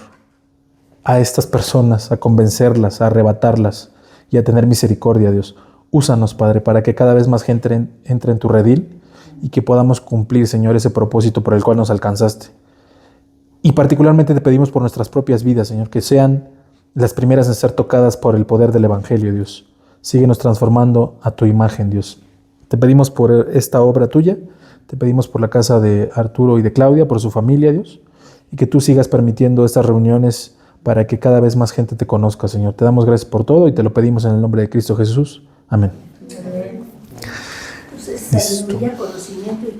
a estas personas, a convencerlas, a arrebatarlas y a tener misericordia, Dios. Úsanos, Padre, para que cada vez más gente entre en tu redil y que podamos cumplir, Señor, ese propósito por el cual nos alcanzaste. Y particularmente te pedimos por nuestras propias vidas, Señor, que sean las primeras en ser tocadas por el poder del Evangelio, Dios. Síguenos transformando a tu imagen, Dios. Te pedimos por esta obra tuya, te pedimos por la casa de Arturo y de Claudia, por su familia, Dios, y que tú sigas permitiendo estas reuniones para que cada vez más gente te conozca, Señor. Te damos gracias por todo y te lo pedimos en el nombre de Cristo Jesús. Amén. Entonces, sabiduría, conocimiento y